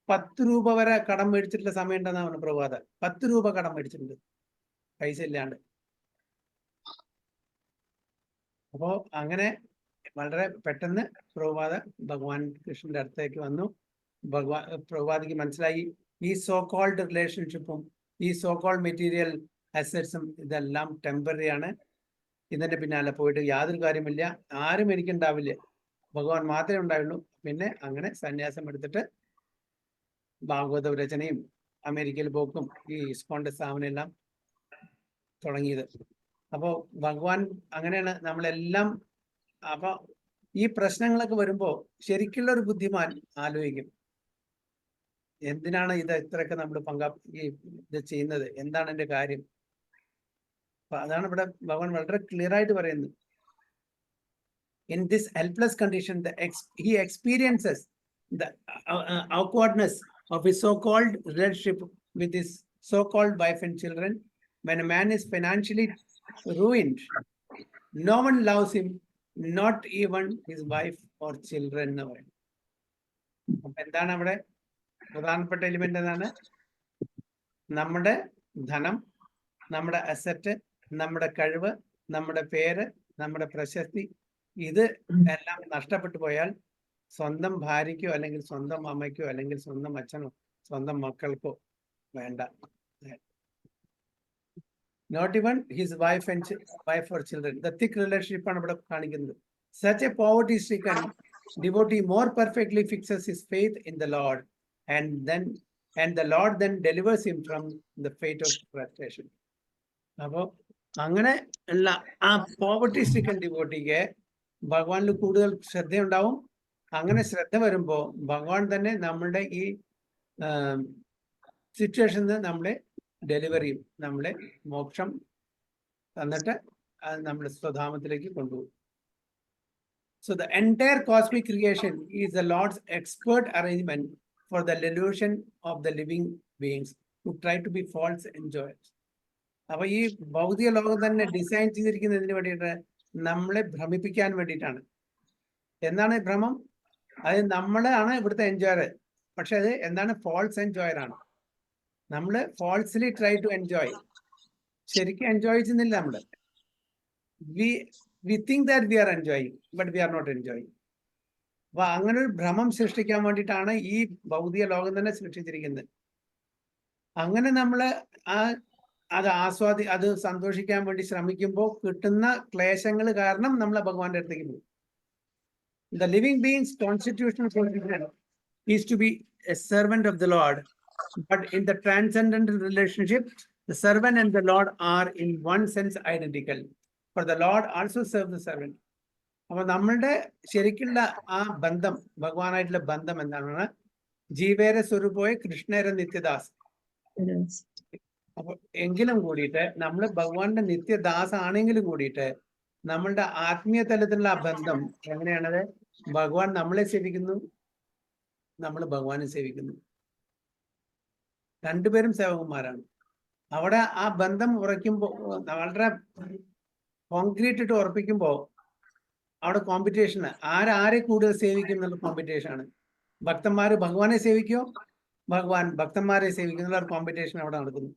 10 രൂപ വരെ കടം മേടിച്ചിട്ടുള്ള സമയം ഉണ്ടെന്നാണ് പ്രഭാത. 10 രൂപ കടം മേടിച്ചിട്ടുണ്ട് പൈസ ഇല്ലാണ്ട്. അപ്പോ അങ്ങനെ വളരെ പെട്ടെന്ന് പ്രഭാത ഭഗവാൻ കൃഷ്ണന്റെ അടുത്തേക്ക് വന്നു. പ്രഭാതിക്ക് മനസ്സിലായി ഈ സോ കോൾഡ് റിലേഷൻഷിപ്പും ഈ സോ കോൾഡ് മെറ്റീരിയൽ അസറ്റ്സും ഇതെല്ലാം ടെമ്പററി ആണ്. ഇതിന്റെ പിന്നാലെ പോയിട്ട് യാതൊരു കാര്യമില്ല, ആരും എനിക്കുണ്ടാവില്ല, ഭഗവാൻ മാത്രമേ ഉണ്ടാവുള്ളൂ. പിന്നെ അങ്ങനെ സന്യാസം എടുത്തിട്ട് ഭാഗവത രചനയും അമേരിക്കയിൽ പോക്കും ഈ ഇസ്കോണിന്റെ സ്ഥാപനം എല്ലാം തുടങ്ങിയത്. അപ്പോൾ ഭഗവാൻ അങ്ങനെയാണ് നമ്മളെല്ലാം. അപ്പൊ ഈ പ്രശ്നങ്ങളൊക്കെ വരുമ്പോ ശരിക്കുള്ള ഒരു ബുദ്ധിമാൻ ആലോചിക്കും, എന്തിനാണ് ഇത് ഇത്രയൊക്കെ നമ്മൾ ഇത് ചെയ്യുന്നത്, എന്താണ് എന്റെ കാര്യം. അപ്പൊ അതാണ് ഇവിടെ ഭഗവാൻ വളരെ ക്ലിയർ ആയിട്ട് പറയുന്നത്. In this helpless condition, he experiences the awkwardness of his so-called relationship with his so-called wife and children. When a man is financially ruined, no one loves him, not even his wife or children. എന്താണ് അവിടെ പ്രധാനപ്പെട്ട element? എന്താണ്? നമ്മുടെ ധനം, നമ്മുടെ asset, നമ്മുടെ കഴിവ്, നമ്മുടെ പേര്, നമ്മുടെ പ്രശസ്തി, ഇത് എല്ലാം നഷ്ടപ്പെട്ടു പോയാൽ സ്വന്തം ഭാര്യയ്ക്കോ അല്ലെങ്കിൽ സ്വന്തം അമ്മയ്ക്കോ അല്ലെങ്കിൽ സ്വന്തം അച്ഛനോ സ്വന്തം മക്കൾക്കോ വേണ്ട. Not even his wife or children. The thick relationship ആണ് ഇവിടെ കാണിക്കുന്നത്. Such a poverty-stricken devotee more perfectly fixes his faith in the Lord, and the Lord then delivers him from the fate of frustration. അപ്പോ അങ്ങനെ ഉള്ള ആ poverty സ്ട്രിക്കൻ ഡിവോട്ടിക്ക് ഭഗവാനിൽ കൂടുതൽ ശ്രദ്ധയുണ്ടാവും. അങ്ങനെ ശ്രദ്ധ വരുമ്പോൾ ഭഗവാൻ തന്നെ നമ്മളുടെ ഈ സിറ്റുവേഷനിൽ നമ്മളെ ഡെലിവർ ചെയ്യും, നമ്മളെ മോക്ഷം തന്നിട്ട് നമ്മുടെ സ്വധാമത്തിലേക്ക് കൊണ്ടുപോകും. So the entire cosmic creation is the Lord's expert arrangement for the delusion of the living beings who try to be false enjoyers. അപ്പൊ ഈ ഭൗതിക ലോകം തന്നെ ഡിസൈൻ ചെയ്തിരിക്കുന്നതിന് വേണ്ടിയിട്ട് നമ്മളെ ഭ്രമിപ്പിക്കാൻ വേണ്ടിയിട്ടാണ്. എന്താണ് ഭ്രമം? അത് നമ്മളാണ് ഇവിടുത്തെ എൻജോയർ. പക്ഷെ അത് എന്താണ്? ഫോൾസ് എൻജോയർ ആണ്. നമ്മള് ഫോൾസ്ലി ട്രൈ ടു എൻജോയ്. ശരിക്കും എൻജോയ് ചെയ്യുന്നില്ല നമ്മള്. We think that we are enjoying, but we are not enjoying. അപ്പൊ അങ്ങനെ ഒരു ഭ്രമം സൃഷ്ടിക്കാൻ വേണ്ടിയിട്ടാണ് ഈ ഭൗതിക ലോകം തന്നെ സൃഷ്ടിച്ചിരിക്കുന്നത്. അങ്ങനെ നമ്മള് അത് സന്തോഷിക്കാൻ വേണ്ടി ശ്രമിക്കുമ്പോൾ കിട്ടുന്ന ക്ലേശങ്ങൾ കാരണം നമ്മളെ ഭഗവാന്റെ അടുത്തേക്ക് പോകും. The living being's constitutional position is to be a servant of the Lord, but in the transcendental relationship, the servant and the Lord are in one sense identical. For the Lord also serves the servant. അപ്പൊ നമ്മളുടെ ശരിക്കുള്ള ആ ബന്ധം, ഭഗവാനായിട്ടുള്ള ബന്ധം എന്താണ്? ജീവേര സ്വരൂപോയ കൃഷ്ണേര നിത്യദാസ്. അപ്പൊ എങ്കിലും കൂടിയിട്ട് നമ്മൾ ഭഗവാന്റെ നിത്യദാസ് ആണെങ്കിലും കൂടിയിട്ട് നമ്മളുടെ ആത്മീയ തലത്തിലുള്ള ആ ബന്ധം എങ്ങനെയാണത്? ഭഗവാൻ നമ്മളെ സേവിക്കുന്നു, നമ്മൾ ഭഗവാനെ സേവിക്കുന്നു. രണ്ടുപേരും സേവകന്മാരാണ്. അവിടെ ആ ബന്ധം ഉറയ്ക്കുമ്പോൾ, വളരെ കോൺക്രീറ്റ് ഇട്ട് ഉറപ്പിക്കുമ്പോൾ അവിടെ കോമ്പറ്റീഷന്, ആരെ കൂടുതൽ സേവിക്കും എന്നുള്ള കോമ്പറ്റീഷൻ ആണ്. ഭക്തന്മാര് ഭഗവാനെ സേവിക്കോ, ഭഗവാൻ ഭക്തന്മാരെ സേവിക്കുന്നുള്ള ഒരു കോമ്പറ്റീഷൻ അവിടെ നടക്കുന്നു.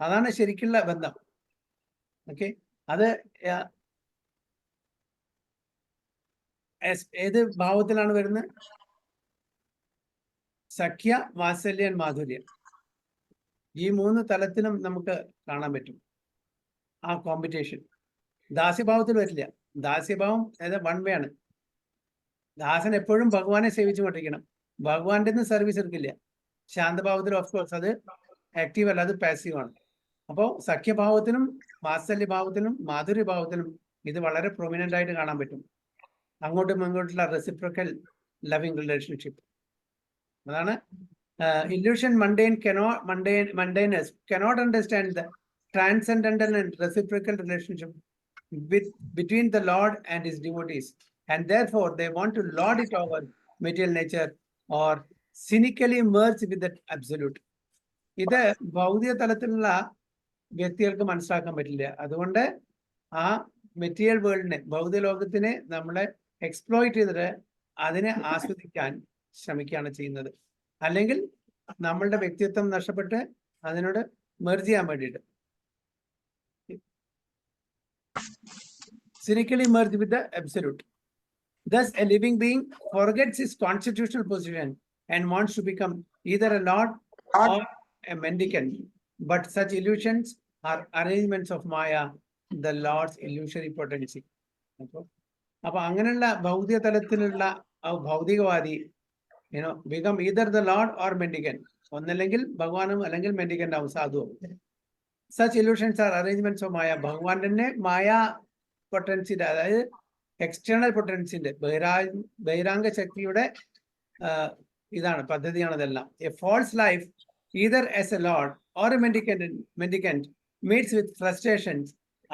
അതാണ് ശരിക്കുള്ള ബന്ധം. ഓക്കെ, അത് ഏത് ഭാവത്തിലാണ് വരുന്നത്? സഖ്യ, വാത്സല്യം, മാധുര്യം. ഈ മൂന്ന് തലത്തിലും നമുക്ക് കാണാൻ പറ്റും ആ കോമ്പറ്റീഷൻ. ദാസ്യഭാവത്തിൽ വരില്ല. ദാസ്യഭാവം വൺ വേ ആണ്. ദാസൻ എപ്പോഴും ഭഗവാനെ സേവിച്ചുകൊണ്ടിരിക്കണം, ഭഗവാന്റെ സർവീസ് എടുക്കില്ല. ശാന്തഭാവത്തിൽ ഓഫ്കോഴ്സ് അത് ആക്റ്റീവ് അല്ല, അത് പാസീവ് ആണ്. അപ്പോൾ സഖ്യഭാവത്തിലും വാത്സല്യഭാവത്തിലും മാധുര്യഭാവത്തിലും ഇത് വളരെ പ്രൊമിനന്റ് ആയിട്ട് കാണാൻ പറ്റും. അങ്ങോട്ടും ഇങ്ങോട്ടുള്ള റെസിപ്രോക്കൽ ലവിംഗ് റിലേഷൻഷിപ്പ്. അതാണ് illusion mundaneness cannot understand the transcendental and reciprocal relationship between the Lord and his devotees, and therefore they want to lord it over material nature or cynically merge with the absolute. ഇത് ഭൗതിക തലത്തിലുള്ള വ്യക്തികൾക്ക് മനസ്സിലാക്കാൻ പറ്റില്ല. അതുകൊണ്ട് ആ material വേൾഡിനെ, ഭൗതിക ലോകത്തിനെ നമ്മളെ എക്സ്പ്ലോയിറ്റ് ചെയ്തിട്ട് അതിനെ ആസ്വദിക്കാൻ ശ്രമിക്കുകയാണ് ചെയ്യുന്നത്. അല്ലെങ്കിൽ നമ്മളുടെ വ്യക്തിത്വം നഷ്ടപ്പെട്ട് അതിനോട് മെർജ് ചെയ്യാൻ വേണ്ടിയിട്ട് cynically merge with the absolute. Thus a living being forgets his constitutional position and wants to become either a lord or a mendicant. But such illusions are arrangements of Maya, the Lord's illusory potency. അപ്പൊ അങ്ങനെയുള്ള ഭൗതിക തലത്തിലുള്ള ഭൗതികവാദി become either the Lord or mendicant. ഒന്നല്ലെങ്കിൽ ഭഗവാനും അല്ലെങ്കിൽ മെൻഡിക്കന്റ് ആവും, സാധുവും. Such illusions are arrangements of Maya. ഭഗവാൻ തന്നെ മായ പൊട്ടൻസിന്റെ, അതായത് എക്സ്റ്റേണൽ പൊട്ടൻസിന്റെ, ബഹിരാംഗ ശക്തിയുടെ ഇതാണ്, പദ്ധതിയാണ് ഇതെല്ലാം. A false life, either as a Lord or a mendicant, meets with frustrations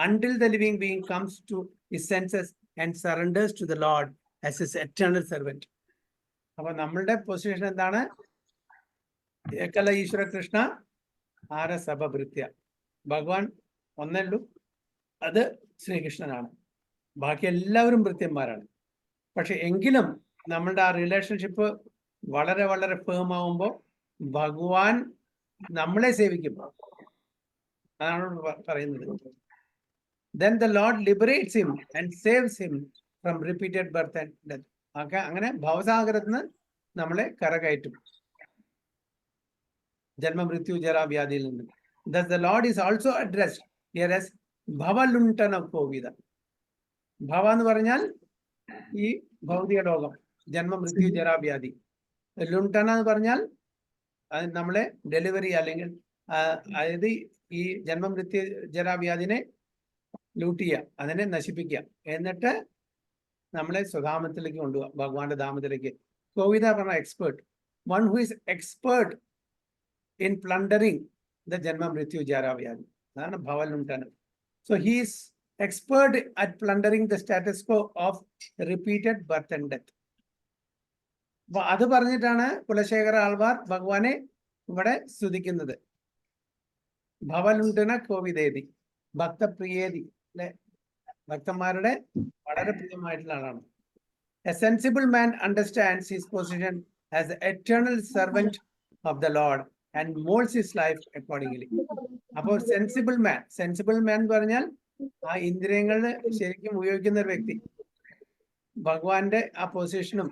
until the living being comes to his senses and surrenders to the Lord as his eternal servant. അപ്പൊ നമ്മളുടെ position എന്താണ്? ഏകല ഈശ്വര കൃഷ്ണ ആര സഭഭൃത്യ. ഭഗവാൻ ഒന്നേ, അത് ശ്രീകൃഷ്ണനാണ്. ബാക്കി എല്ലാവരും ഭൃത്യന്മാരാണ്. പക്ഷെ എങ്കിലും നമ്മളുടെ ആ റിലേഷൻഷിപ്പ് വളരെ വളരെ ഫേം ആവുമ്പോൾ ഭഗവാൻ നമ്മളെ സേവിക്കും. അതാണ് പറയുന്നത്. Then the Lord liberates him and saves him from repeated birth and death. അങ്ങനെ ഭവസാഗരത്തിന് നമ്മളെ കരകയറ്റും, ജന്മമൃത്യു ജരാവ്യാധിയിൽ നിന്ന്. Thus the Lord is also addressed here as ഭവലുണ്ഠന കോവിത. ഭവ എന്ന് പറഞ്ഞാൽ ഈ ഭൗതിക ലോകം, ജന്മമൃത്യു ജരാവ്യാധി. ലുണ്ഠന എന്ന് പറഞ്ഞാൽ നമ്മളെ ഡെലിവറി, അല്ലെങ്കിൽ അതായത് ഈ ജന്മമൃത്യു ജരാവ്യാധിനെ ലൂട്ട് ചെയ്യുക, അതിനെ നശിപ്പിക്കുക, എന്നിട്ട് നമ്മളെ സ്വധാമത്തിലേക്ക് കൊണ്ടുപോകുക, ഭഗവാന്റെ ധാമത്തിലേക്ക്. കോവിത പറഞ്ഞ expert, one who is expert in plundering the ജന്മ മൃത്യു ജാരാവ്യാധി. അതാണ് ഭവലുണ്ഠനം. So he's expert at plundering the status quo of repeated birth and death. അപ്പൊ അത് പറഞ്ഞിട്ടാണ് കുലശേഖര ആൾവാർ ഭഗവാനെ ഇവിടെ സ്തുതിക്കുന്നത്. ഭവലുണ്ടന കോവിദേതി, ഭക്തപ്രിയേതി, അല്ലെ, ഭക്തന്മാരുടെ വളരെ പ്രിയമായിട്ടുള്ള ആളാണ്. A sensible man understands his position as the eternal servant of the Lord and molds his life accordingly. അപ്പോൾ സെൻസിബിൾ മാൻ എന്ന് പറഞ്ഞാൽ ആ ഇന്ദ്രിയങ്ങൾ ശരിക്കും ഉപയോഗിക്കുന്ന ഒരു വ്യക്തി ഭഗവാന്റെ ആ പൊസിഷനും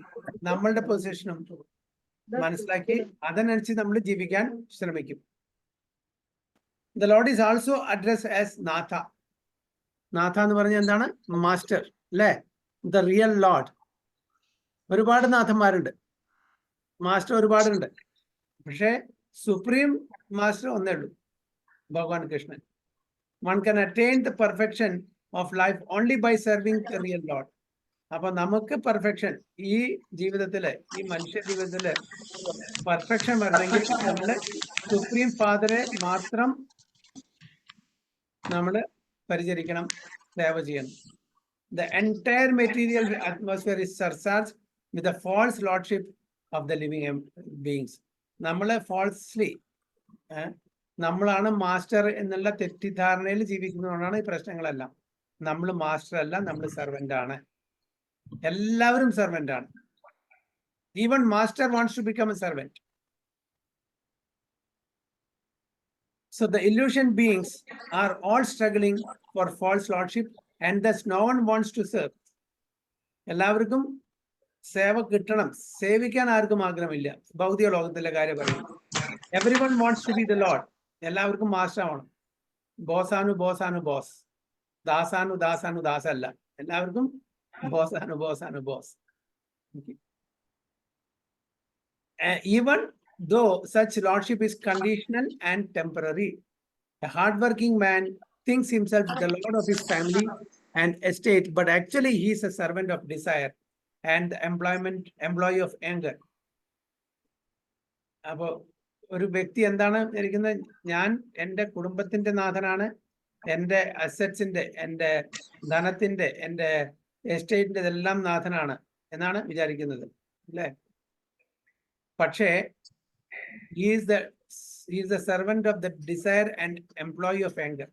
നമ്മളുടെ പൊസിഷനും മനസ്സിലാക്കി അതനുസരിച്ച് നമ്മൾ ജീവിക്കാൻ ശ്രമിക്കും. The Lord is also addressed as Natha. നാഥ എന്ന് പറഞ്ഞാൽ എന്താണ്? മാസ്റ്റർ, അല്ലേ? The real Lord. ഒരുപാട് നാഥന്മാരുണ്ട്, മാസ്റ്റർ ഒരുപാടുണ്ട്, പക്ഷേ സുപ്രീം മാസ്റ്റർ ഒന്നേ ഉള്ളൂ, ഭഗവാൻ Krishnan. One can attain the perfection of life only by serving the real Lord. അപ്പൊ നമുക്ക് പെർഫെക്ഷൻ ഈ ജീവിതത്തില്, ഈ മനുഷ്യ ജീവിതത്തില് പെർഫെക്ഷൻ വരണമെങ്കിൽ നമ്മള് സുപ്രീം ഫാദറെ മാത്രം നമ്മള് പരിചരിക്കണം, സേവ ചെയ്യണം. The entire material atmosphere is surcharged with the false lordship of the living beings. നമ്മള് falsely നമ്മളാണ് മാസ്റ്റർ എന്നുള്ള തെറ്റിദ്ധാരണയിൽ ജീവിക്കുന്നതുകൊണ്ടാണ് ഈ പ്രശ്നങ്ങളെല്ലാം. നമ്മൾ മാസ്റ്റർ അല്ല, നമ്മൾ സെർവന്റ് ആണ്. എല്ലാവരും സെർവന്റ് ആണ്. Even master wants to become a servant. So the illusion beings are all struggling for false lordship and thus no one wants to serve. എല്ലാവർക്കും സേവ കിട്ടണം, സേവിക്കാൻ ആർക്കും ആഗ്രഹമില്ല. ഭൗതിക ലോകത്തിലെ കാര്യം പറയും. Everyone wants to be the Lord. എല്ലാവർക്കും മാസ്റ്റർ ആവണം. ബോസാനു ബോസാനു ബോസ്, ദാസാനു ദാസാനു ദാസല്ല, എല്ലാവർക്കും ബോസാനു ബോസാനു boss. Even though such lordship is conditional and temporary, a hardworking man thinks himself the lord of his family and estate, but actually he is a servant of desire and the employee of anger. അപ്പോ ഒരു വ്യക്തി എന്താണ് ഇരിക്കുന്നത്? ഞാൻ എൻ്റെ കുടുംബത്തിന്റെ നാഥനാണ്, എൻ്റെ അസറ്റ്സിന്റെ, എൻ്റെ ധനത്തിന്റെ, എൻ്റെ എസ്റ്റേറ്റിന്റെ ഇതെല്ലാം നാഥനാണ് എന്നാണ് വിചാരിക്കുന്നത്, അല്ലേ? പക്ഷേ he is the servant of the desire and employee of anger.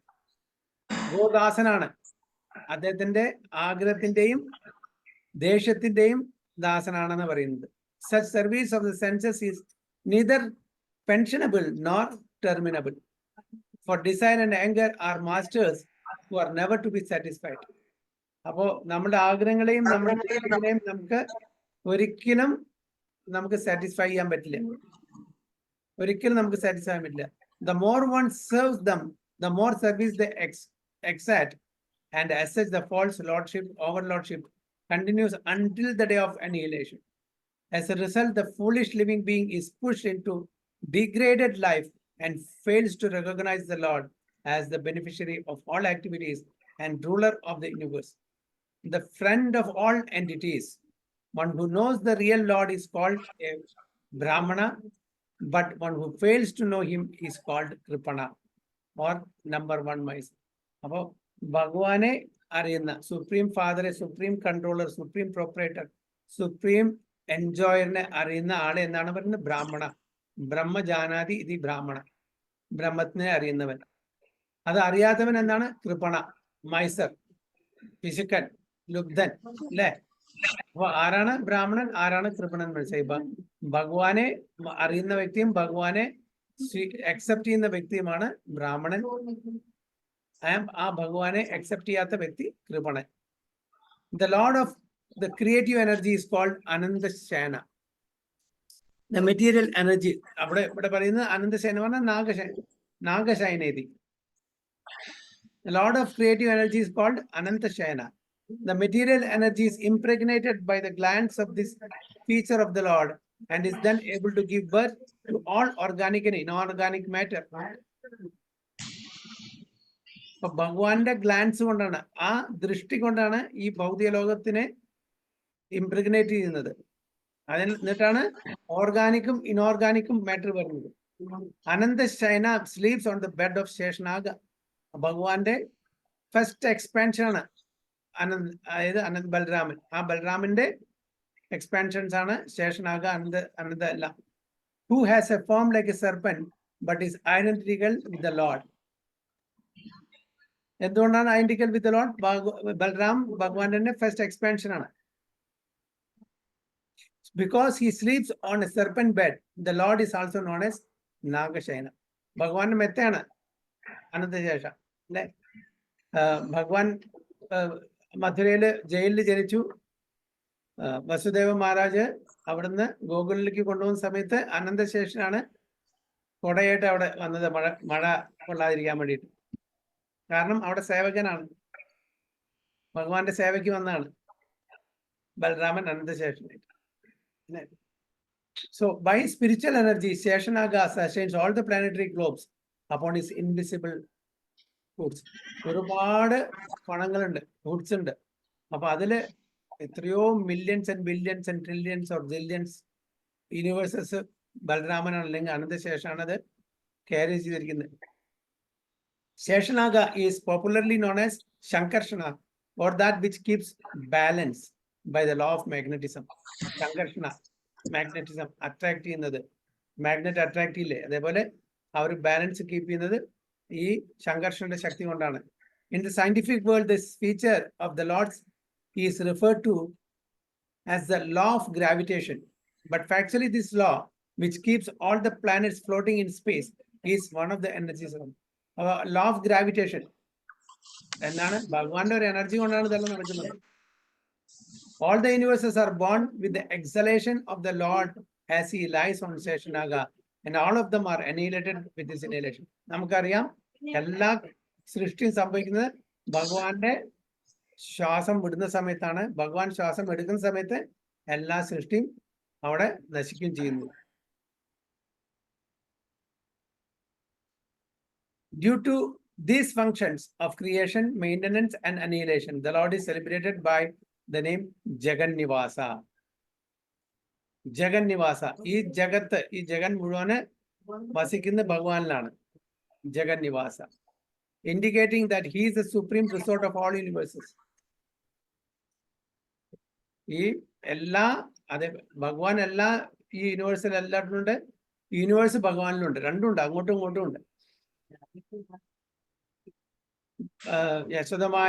ഗോദാസനാണ്, അദ്ദേഹത്തിന്റെ ആഗ്രഹത്തിന്റെയും ദേഷ്യത്തിന്റെയും ദാസനാണെന്ന് പറയുന്നത്. Such service of the senses is neither pensionable nor terminable. For desire and anger are masters who are never to be satisfied. അപ്പോ നമ്മുടെ ആഗ്രഹങ്ങളെയും നമ്മുടെ ദേഷ്യങ്ങളെയും ഒരിക്കലും നമുക്ക് satisfy ചെയ്യാൻ പറ്റില്ല, ഒരിക്കലും നമുക്ക് സാറ്റിസ്ഫൈ ചെയ്യാൻ പറ്റില്ല. The more one serves them, the more service they exact, and as such the false lordship, overlordship continues until the day of annihilation. As a result, the foolish living being is pushed into degraded life and fails to recognize the Lord as the beneficiary of all activities and ruler of the universe, the friend of all entities. One who knows the real Lord is called a Brahmana, but one who fails to know him is called Kripana or number one mice. അപ്പോ ഭഗവാനെ അറിയുന്ന supreme father, supreme controller, supreme proprietor, supreme എൻജോയറിനെ അറിയുന്ന ആളെ എന്താണ് പറയുന്നത്? ബ്രാഹ്മണ. ബ്രഹ്മജാനാതി ഇതി ബ്രാഹ്മണ, ബ്രഹ്മത്തിനെ അറിയുന്നവൻ. അത് അറിയാത്തവൻ എന്താണ്? കൃപണ, മൈസർ, പിശുക്കൻ, ലുബ്ധൻ, അല്ലേ? അപ്പൊ ആരാണ് ബ്രാഹ്മണൻ, ആരാണ് കൃപണൻ? മനസ്സിലായി. ഭഗവാനെ അറിയുന്ന വ്യക്തിയും ഭഗവാനെ അക്സെപ്റ്റ് ചെയ്യുന്ന വ്യക്തിയുമാണ് ബ്രാഹ്മണൻ. ആ ഭഗവാനെ അക്സെപ്റ്റ് ചെയ്യാത്ത വ്യക്തി കൃപണൻ. The Lord of the creative energy is called Anandashana. The material energy, ഇവിടെ പറയുന്നത് അനന്തശയന പറഞ്ഞാൽ നാഗശയനേതി. The Lord of creative energy is called Anantashayana. The material energy is impregnated by the glands of this feature of the Lord and is then able to give birth to all organic and inorganic matter. അപ്പൊ ഭഗവാന്റെ glance കൊണ്ടാണ്, ആ ദൃഷ്ടി കൊണ്ടാണ് ഈ ഭൗതിക ലോകത്തിനെ ഇംപ്രഗ്നേറ്റ് ചെയ്യുന്നത്. എന്നിട്ടാണ് ഓർഗാനിക്കും ഇനോർഗാനിക്കും മാറ്റർ വരുന്നത്. Anantashayana sleeps on the bed of Sheshanaga. ഭഗവാന്റെ ഫസ്റ്റ് എക്സ്പാൻഷൻ ആണ് അനന്ത് ബലരാമൻ. ആ ബലരാമന്റെ എക്സ്പാൻഷൻസ് ആണ് ശേഷനാഗ, അനന്ത എല്ലാം. Who has a form like a serpent but is identical with the Lord. എന്തുകൊണ്ടാണ് identical with the Lord? Balaram ഭഗവാന്റെ ഫസ്റ്റ് എക്സ്പാൻഷൻ ആണ്. Because he sleeps on a serpent bed, the Lord is also known as Nagashayana. ഭഗവാന്റെ മെത്തയാണ് അനന്തശേഷം അല്ലെ. ഭഗവാൻ മഥുരയില് ജയിലിൽ ജനിച്ചു. വസുദേവ മഹാരാജ് അവിടുന്ന് ഗോകുലിലേക്ക് കൊണ്ടുപോകുന്ന സമയത്ത് അനന്തശേഷനാണ് കൊടയായിട്ട് അവിടെ വന്നത്, മഴ കൊള്ളാതിരിക്കാൻ വേണ്ടിയിട്ട്. കാരണം അവിടെ സേവകനാണ്, ഭഗവാന്റെ സേവയ്ക്ക് വന്നതാണ് Balaraman അനന്തശേഷനായിട്ട്. So by spiritual energy, Sheshanaga sustains all the planetary globes upon his invisible hoods. ഒരുപാട് കണങ്ങളുണ്ട്, ഹുഡ്സ് ഉണ്ട്. അപ്പൊ അതില് എത്രയോ millions and billions and trillions or zillions universes ബലരാമനാണ് അല്ലെങ്കിൽ അനന്തശേഷാണ് അത് ക്യാരി ചെയ്തിരിക്കുന്നത്. Sheshanaga is popularly known as Shankarshana, or that which keeps balance by the law of magnetism. Shankarshana, magnetism, attract ചെയ്യുന്നത്, മാഗ്നറ്റ് അട്രാക്ട് ചെയ്യില്ലേ, അതേപോലെ ആ ഒരു ബാലൻസ് കീപ്പ് ചെയ്യുന്നത് ഈ ശങ്കർഷണന്റെ ശക്തി കൊണ്ടാണ്. In the scientific world, this feature of the Lord's is referred to as the law of gravitation. But factually, this law, which keeps all the planets floating in space, is one of the energies of law of gravitation. എന്താണ്? ഭഗവാന്റെ ഒരു energy കൊണ്ടാണ് ഇതെല്ലാം നടക്കുന്നത്. All the universes are born with the exhalation of the Lord as he lies on Sheshanaga, and all of them are annihilated with his annihilation. നമുക്കറിയാം എല്ലാ സൃഷ്ടിയും സംഭവിക്കുന്നത് ഭഗവാന്റെ ശ്വാസം വിടുന്ന സമയത്താണ്. ഭഗവാൻ ശ്വാസം എടുക്കുന്ന സമയത്ത് എല്ലാ സൃഷ്ടിയും അവിടെ നശിക്കുകയും ചെയ്യുന്നു. Due to these functions of creation, maintenance and annihilation, the Lord is celebrated by the name Jagannivasa. Jagannivasa. ഈ ജഗത്ത്, ഈ ജഗൻ മുഴുവന് വസിക്കുന്ന ഭഗവാനിലാണ് Jagannivasa, indicating that he is the supreme resort of all universes. ഈ എല്ലാ അതെ ഭഗവാൻ എല്ലാ ഈ യൂണിവേഴ്സിൽ എല്ലായിടത്തും ഉണ്ട്, യൂണിവേഴ്സ് ഭഗവാനിലുണ്ട്, രണ്ടുണ്ട്, അങ്ങോട്ടും ഇങ്ങോട്ടും ഉണ്ട്. യശോദമായ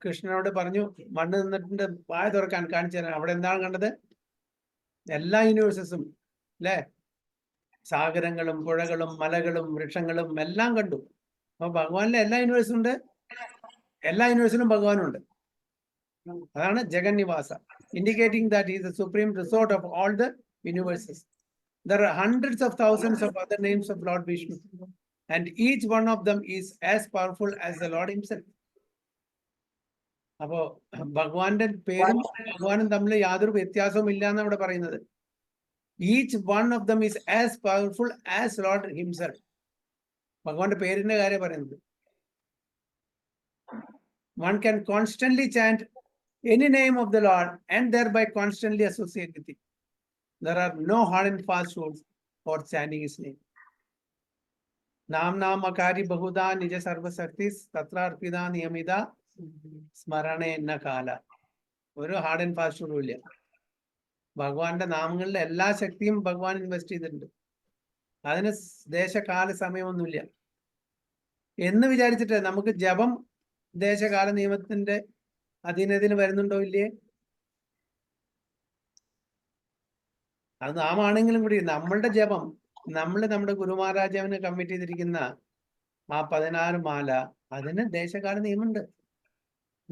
കൃഷ്ണനോട് പറഞ്ഞു, മണ്ണ് നിന്നിട്ടുണ്ട് വായ തുറക്കാൻ കാണിച്ചു തരാൻ. അവിടെ എന്താണ് കണ്ടത്? എല്ലാ യൂണിവേഴ്സസും അല്ലെ, സാഗരങ്ങളും പുഴകളും മലകളും വൃക്ഷങ്ങളും എല്ലാം കണ്ടു. അപ്പൊ ഭഗവാനിലെ എല്ലാ യൂണിവേഴ്സും ഉണ്ട്, എല്ലാ യൂണിവേഴ്സിലും ഭഗവാനുണ്ട്. അതാണ് Jagannivasa, indicating that he is the supreme resort of all the universes. There are hundreds of thousands of other names of Lord Vishnu, and each one of them is as powerful as the Lord himself. അപ്പോ ഭഗവാന്റെ പേരും ഭഗവാനും തമ്മിൽ യാതൊരു വ്യത്യാസവും ഇല്ല എന്നാണ് ഇവിടെ പറയുന്നത്. Each one of them is as powerful as Lord himself. ഭഗവാന്റെ പേരിന്റെ കാര്യം പറയുന്നത്. One can constantly chant any name of the Lord and thereby constantly associate with it. There are no hard and fast rules for chanting his name. Nam Nam Akari Bahuda Nija Sarva Saktis Tatra Arpida Niyamida Smarane Nakala. ഒരു hard and fast rule ഇല്ല. ഭഗവാന്റെ നാമങ്ങളിലെ എല്ലാ ശക്തിയും ഭഗവാൻ invest ചെയ്തിട്ടുണ്ട്. അതിന് ദേശകാല സമയമൊന്നുമില്ല എന്ന് വിചാരിച്ചിട്ട് നമുക്ക് ജപം ദേശകാല നിയമത്തിന്റെ അധീനത്തിന് വരുന്നുണ്ടോ ഇല്ലേ? അത് നാം ആണെങ്കിലും കൂടി നമ്മളുടെ ജപം, നമ്മുടെ ഗുരുമഹാരാജാവിന് കമ്മിറ്റ് ചെയ്തിരിക്കുന്ന ആ 16 മാല, അതിന് ദേശകാല നിയമമുണ്ട്.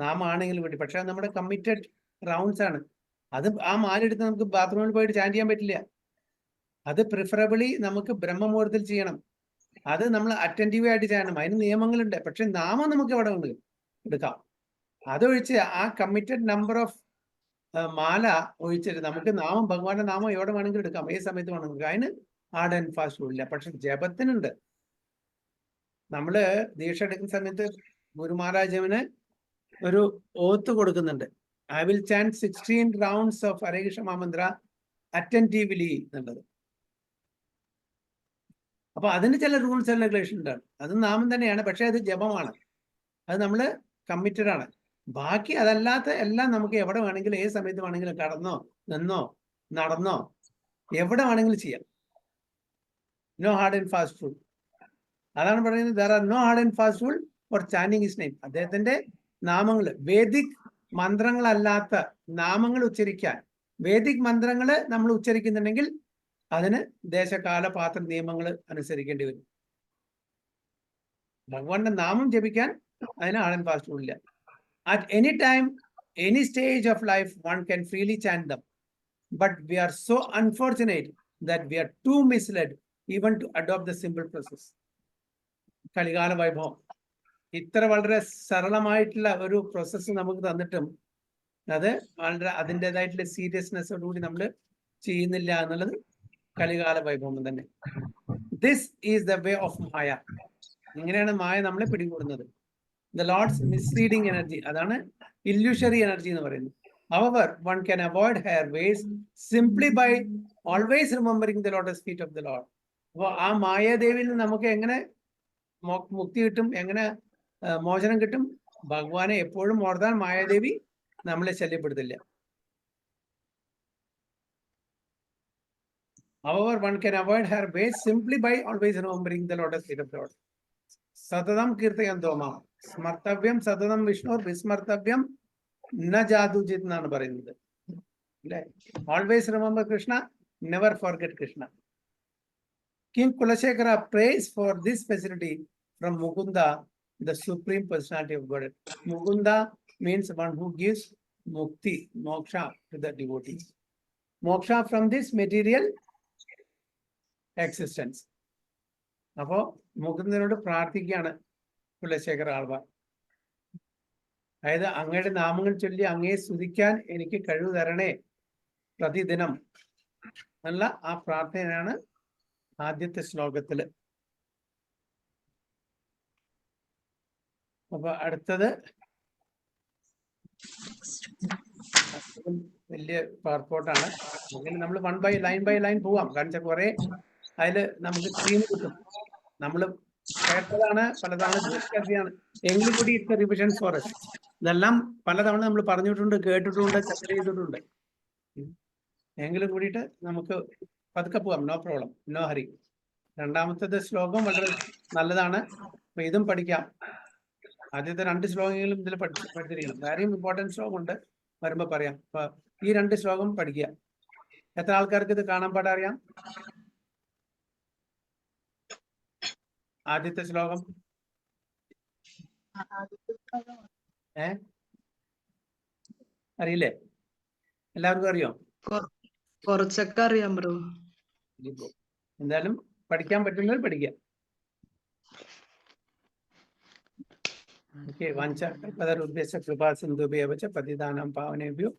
നാം ആണെങ്കിലും കൂടി, പക്ഷെ നമ്മുടെ കമ്മിറ്റഡ് റൗണ്ട്സ് ആണ്. അത് ആ മാല എടുത്ത് നമുക്ക് ബാത്റൂമിൽ പോയിട്ട് ചാൻറ്റ് ചെയ്യാൻ പറ്റില്ല. അത് പ്രിഫറബിളി നമുക്ക് ബ്രഹ്മമുഹൂർത്തത്തിൽ ചെയ്യണം. അത് നമ്മൾ അറ്റൻറ്റീവ് ആയിട്ട് ചെയ്യണം. അതിന് നിയമങ്ങളുണ്ട്. പക്ഷെ നാമം നമുക്ക് എവിടെ ഉണ്ട് എടുക്കാം. അതൊഴിച്ച് ആ കമ്മിറ്റഡ് നമ്പർ ഓഫ് മാല ഒഴിച്ചിട്ട് നമുക്ക് നാമം, ഭഗവാന്റെ നാമം എവിടെ വേണമെങ്കിലും എടുക്കാം, ഏത് സമയത്ത് വേണമെങ്കിൽ. അതിന് ഹാർഡ് ആൻഡ് ഫാസ്റ്റ് ഇല്ല. പക്ഷെ ജപത്തിനുണ്ട്. നമ്മള് ദീക്ഷ എടുക്കുന്ന സമയത്ത് ഗുരു മഹാരാജാവിന് ഒരു ഓത്ത് കൊടുക്കുന്നുണ്ട്. I will chant 16 rounds of Hare Krishna Mahamandra attentively എന്നുള്ളത്. അപ്പൊ അതിന് ചില റൂൾസ് ആൻഡ് റെഗുലേഷൻ ഉണ്ട്. അത് നാമം തന്നെയാണ്, പക്ഷെ അത് ജപമാണ്. അത് നമ്മൾ കമ്മിറ്റഡ് ആണ്. ബാക്കി അതല്ലാത്ത എല്ലാം നമുക്ക് എവിടെ വേണമെങ്കിലും ഏത് സമയത്ത് വേണമെങ്കിലും കടന്നോ നിന്നോ നടന്നോ എവിടെ വേണമെങ്കിലും ചെയ്യാം. No hard and fast rule. അതാണ് പറയുന്നത് there are no hard and fast rule for chanting his name. അദ്ദേഹത്തിന്റെ നാമങ്ങൾ വേദിക് മന്ത്രങ്ങളല്ലാത്ത നാമങ്ങൾ ഉച്ചരിക്കാൻ, വേദിക് മന്ത്രങ്ങൾ നമ്മൾ ഉച്ചരിക്കുന്നുണ്ടെങ്കിൽ അതിന് ദേശകാല പാത്ര നിയമങ്ങൾ അനുസരിക്കേണ്ടി വരും. ഭഗവാന്റെ നാമം ജപിക്കാൻ അതിന് ഹാർഡ് ആൻഡ് ഫാസ്റ്റ് റൂൾ ഇല്ല. At any time, any stage of life, one can freely chant them. But we are so unfortunate that we are too misled even to adopt the simple process. കലികാല വൈഭവം ഇത്ര വളരെ സരളമായിട്ടുള്ള ഒരു process നമുക്ക് തന്നിട്ടും അത് വളരെ അതിൻ്റെതായിട്ടുള്ള സീരിയസ്നെസ്സോടുകൂടി നമ്മൾ ചെയ്യുന്നില്ല എന്നുള്ളത് കലികാല വൈഭവം തന്നെ. This is the way of maya. ഇങ്ങനെയാണ് മായ നമ്മളെ പിടികൂടുന്നത്. The Lord's misleading energy, അതാണ് illusory energy എന്ന് പറയുന്നത്. However, one can avoid her ways simply by always remembering the lotus feet of the Lord. അപ്പോൾ ആ മായാദേവിയിൽ നിന്ന് നമുക്ക് എങ്ങനെ മുക്തി കിട്ടും, എങ്ങനെ മോചനം കിട്ടും? ഭഗവാനെ എപ്പോഴും ഓർത്താൽ മായാദേവി നമ്മളെ ശല്യപ്പെടുത്തില്ല. However, one can avoid her ways simply by always remembering the lotus feet of the Lord. സതതം കീർത്തയന്തോ മാം സ്മർത്തവ്യം സതതം വിഷ്ണു വിസ്മർത്തവ്യം ന ജാതുജിത് എന്നാണ് പറയുന്നത് അല്ലെ. Always remember Krishna, never forget Krishna. King Kulashekara prays for this facility from Mukunda, the Supreme Personality of Godhead. Mukunda means one who gives mukti, moksha to the devotees. Moksha from this material existence. അപ്പോ മുകുന്ദനോട് പ്രാർത്ഥിക്കുകയാണ് കുലശേഖര ആൾവാർ. അതായത് അങ്ങയുടെ നാമങ്ങൾ ചൊല്ലി അങ്ങയെ സ്തുതിക്കാൻ എനിക്ക് കഴിവ് തരണേ പ്രതിദിനം എന്നുള്ള ആ പ്രാർത്ഥനയാണ് ആദ്യത്തെ ശ്ലോകത്തില്. അപ്പൊ അടുത്തത് വലിയ പാർപ്പോട്ടാണ്. അങ്ങനെ നമ്മൾ ലൈൻ ബൈ ലൈൻ പോവാം. കാരണം വെച്ചാൽ കുറെ അതില് നമുക്ക് തീം കിട്ടും. നമ്മൾ കേട്ടതാണ്, പലതവണ ഡിസ്കസിയാണ്, എങ്കിലും കൂടി ഇറ്റ്സ് റിവിഷൻ ഫോർ us. ഇതെല്ലാം പലതവണ നമ്മൾ പറഞ്ഞിട്ടുണ്ട്, കേട്ടിട്ടുണ്ട്, ചർച്ച ചെയ്തിട്ടുണ്ട്. എങ്കിലും കൂടിയിട്ട് നമുക്ക് പതുക്കെ പോവാം. No problem, no hurry. രണ്ടാമത്തത് ശ്ലോകം വളരെ നല്ലതാണ്. അപ്പൊ ഇതും പഠിക്കാം. ആദ്യത്തെ 2 ശ്ലോകങ്ങളും ഇതിൽ പഠിച്ചിരിക്കണം. വേറെയും ഇമ്പോർട്ടൻറ്റ് ശ്ലോകം ഉണ്ട്, വരുമ്പോ പറയാം. അപ്പൊ ഈ 2 ശ്ലോകം പഠിക്കുക. എത്ര ആൾക്കാർക്ക് ഇത് കാണാൻ പാടാ അറിയാം? ആദ്യത്തെ ശ്ലോകം അറിയില്ലേ? എല്ലാവർക്കും അറിയോ? കുറച്ചൊക്കെ അറിയാം ബ്രോ. എന്തായാലും പഠിക്കാൻ പറ്റുന്നവർ പഠിക്കുക. കൃപാ സിന്ധുഭ്യോ പതിദാനം പാവനേഭ്യോ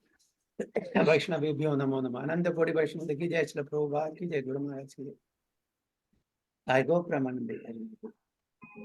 വൈഷ്ണവേഭ്യോ നമോ നമഃ. അനന്തകോടി വൈഷ്ണവ की जय श्री प्रभुपाद की जय गुरु महाराज की जय. I go Pramanande.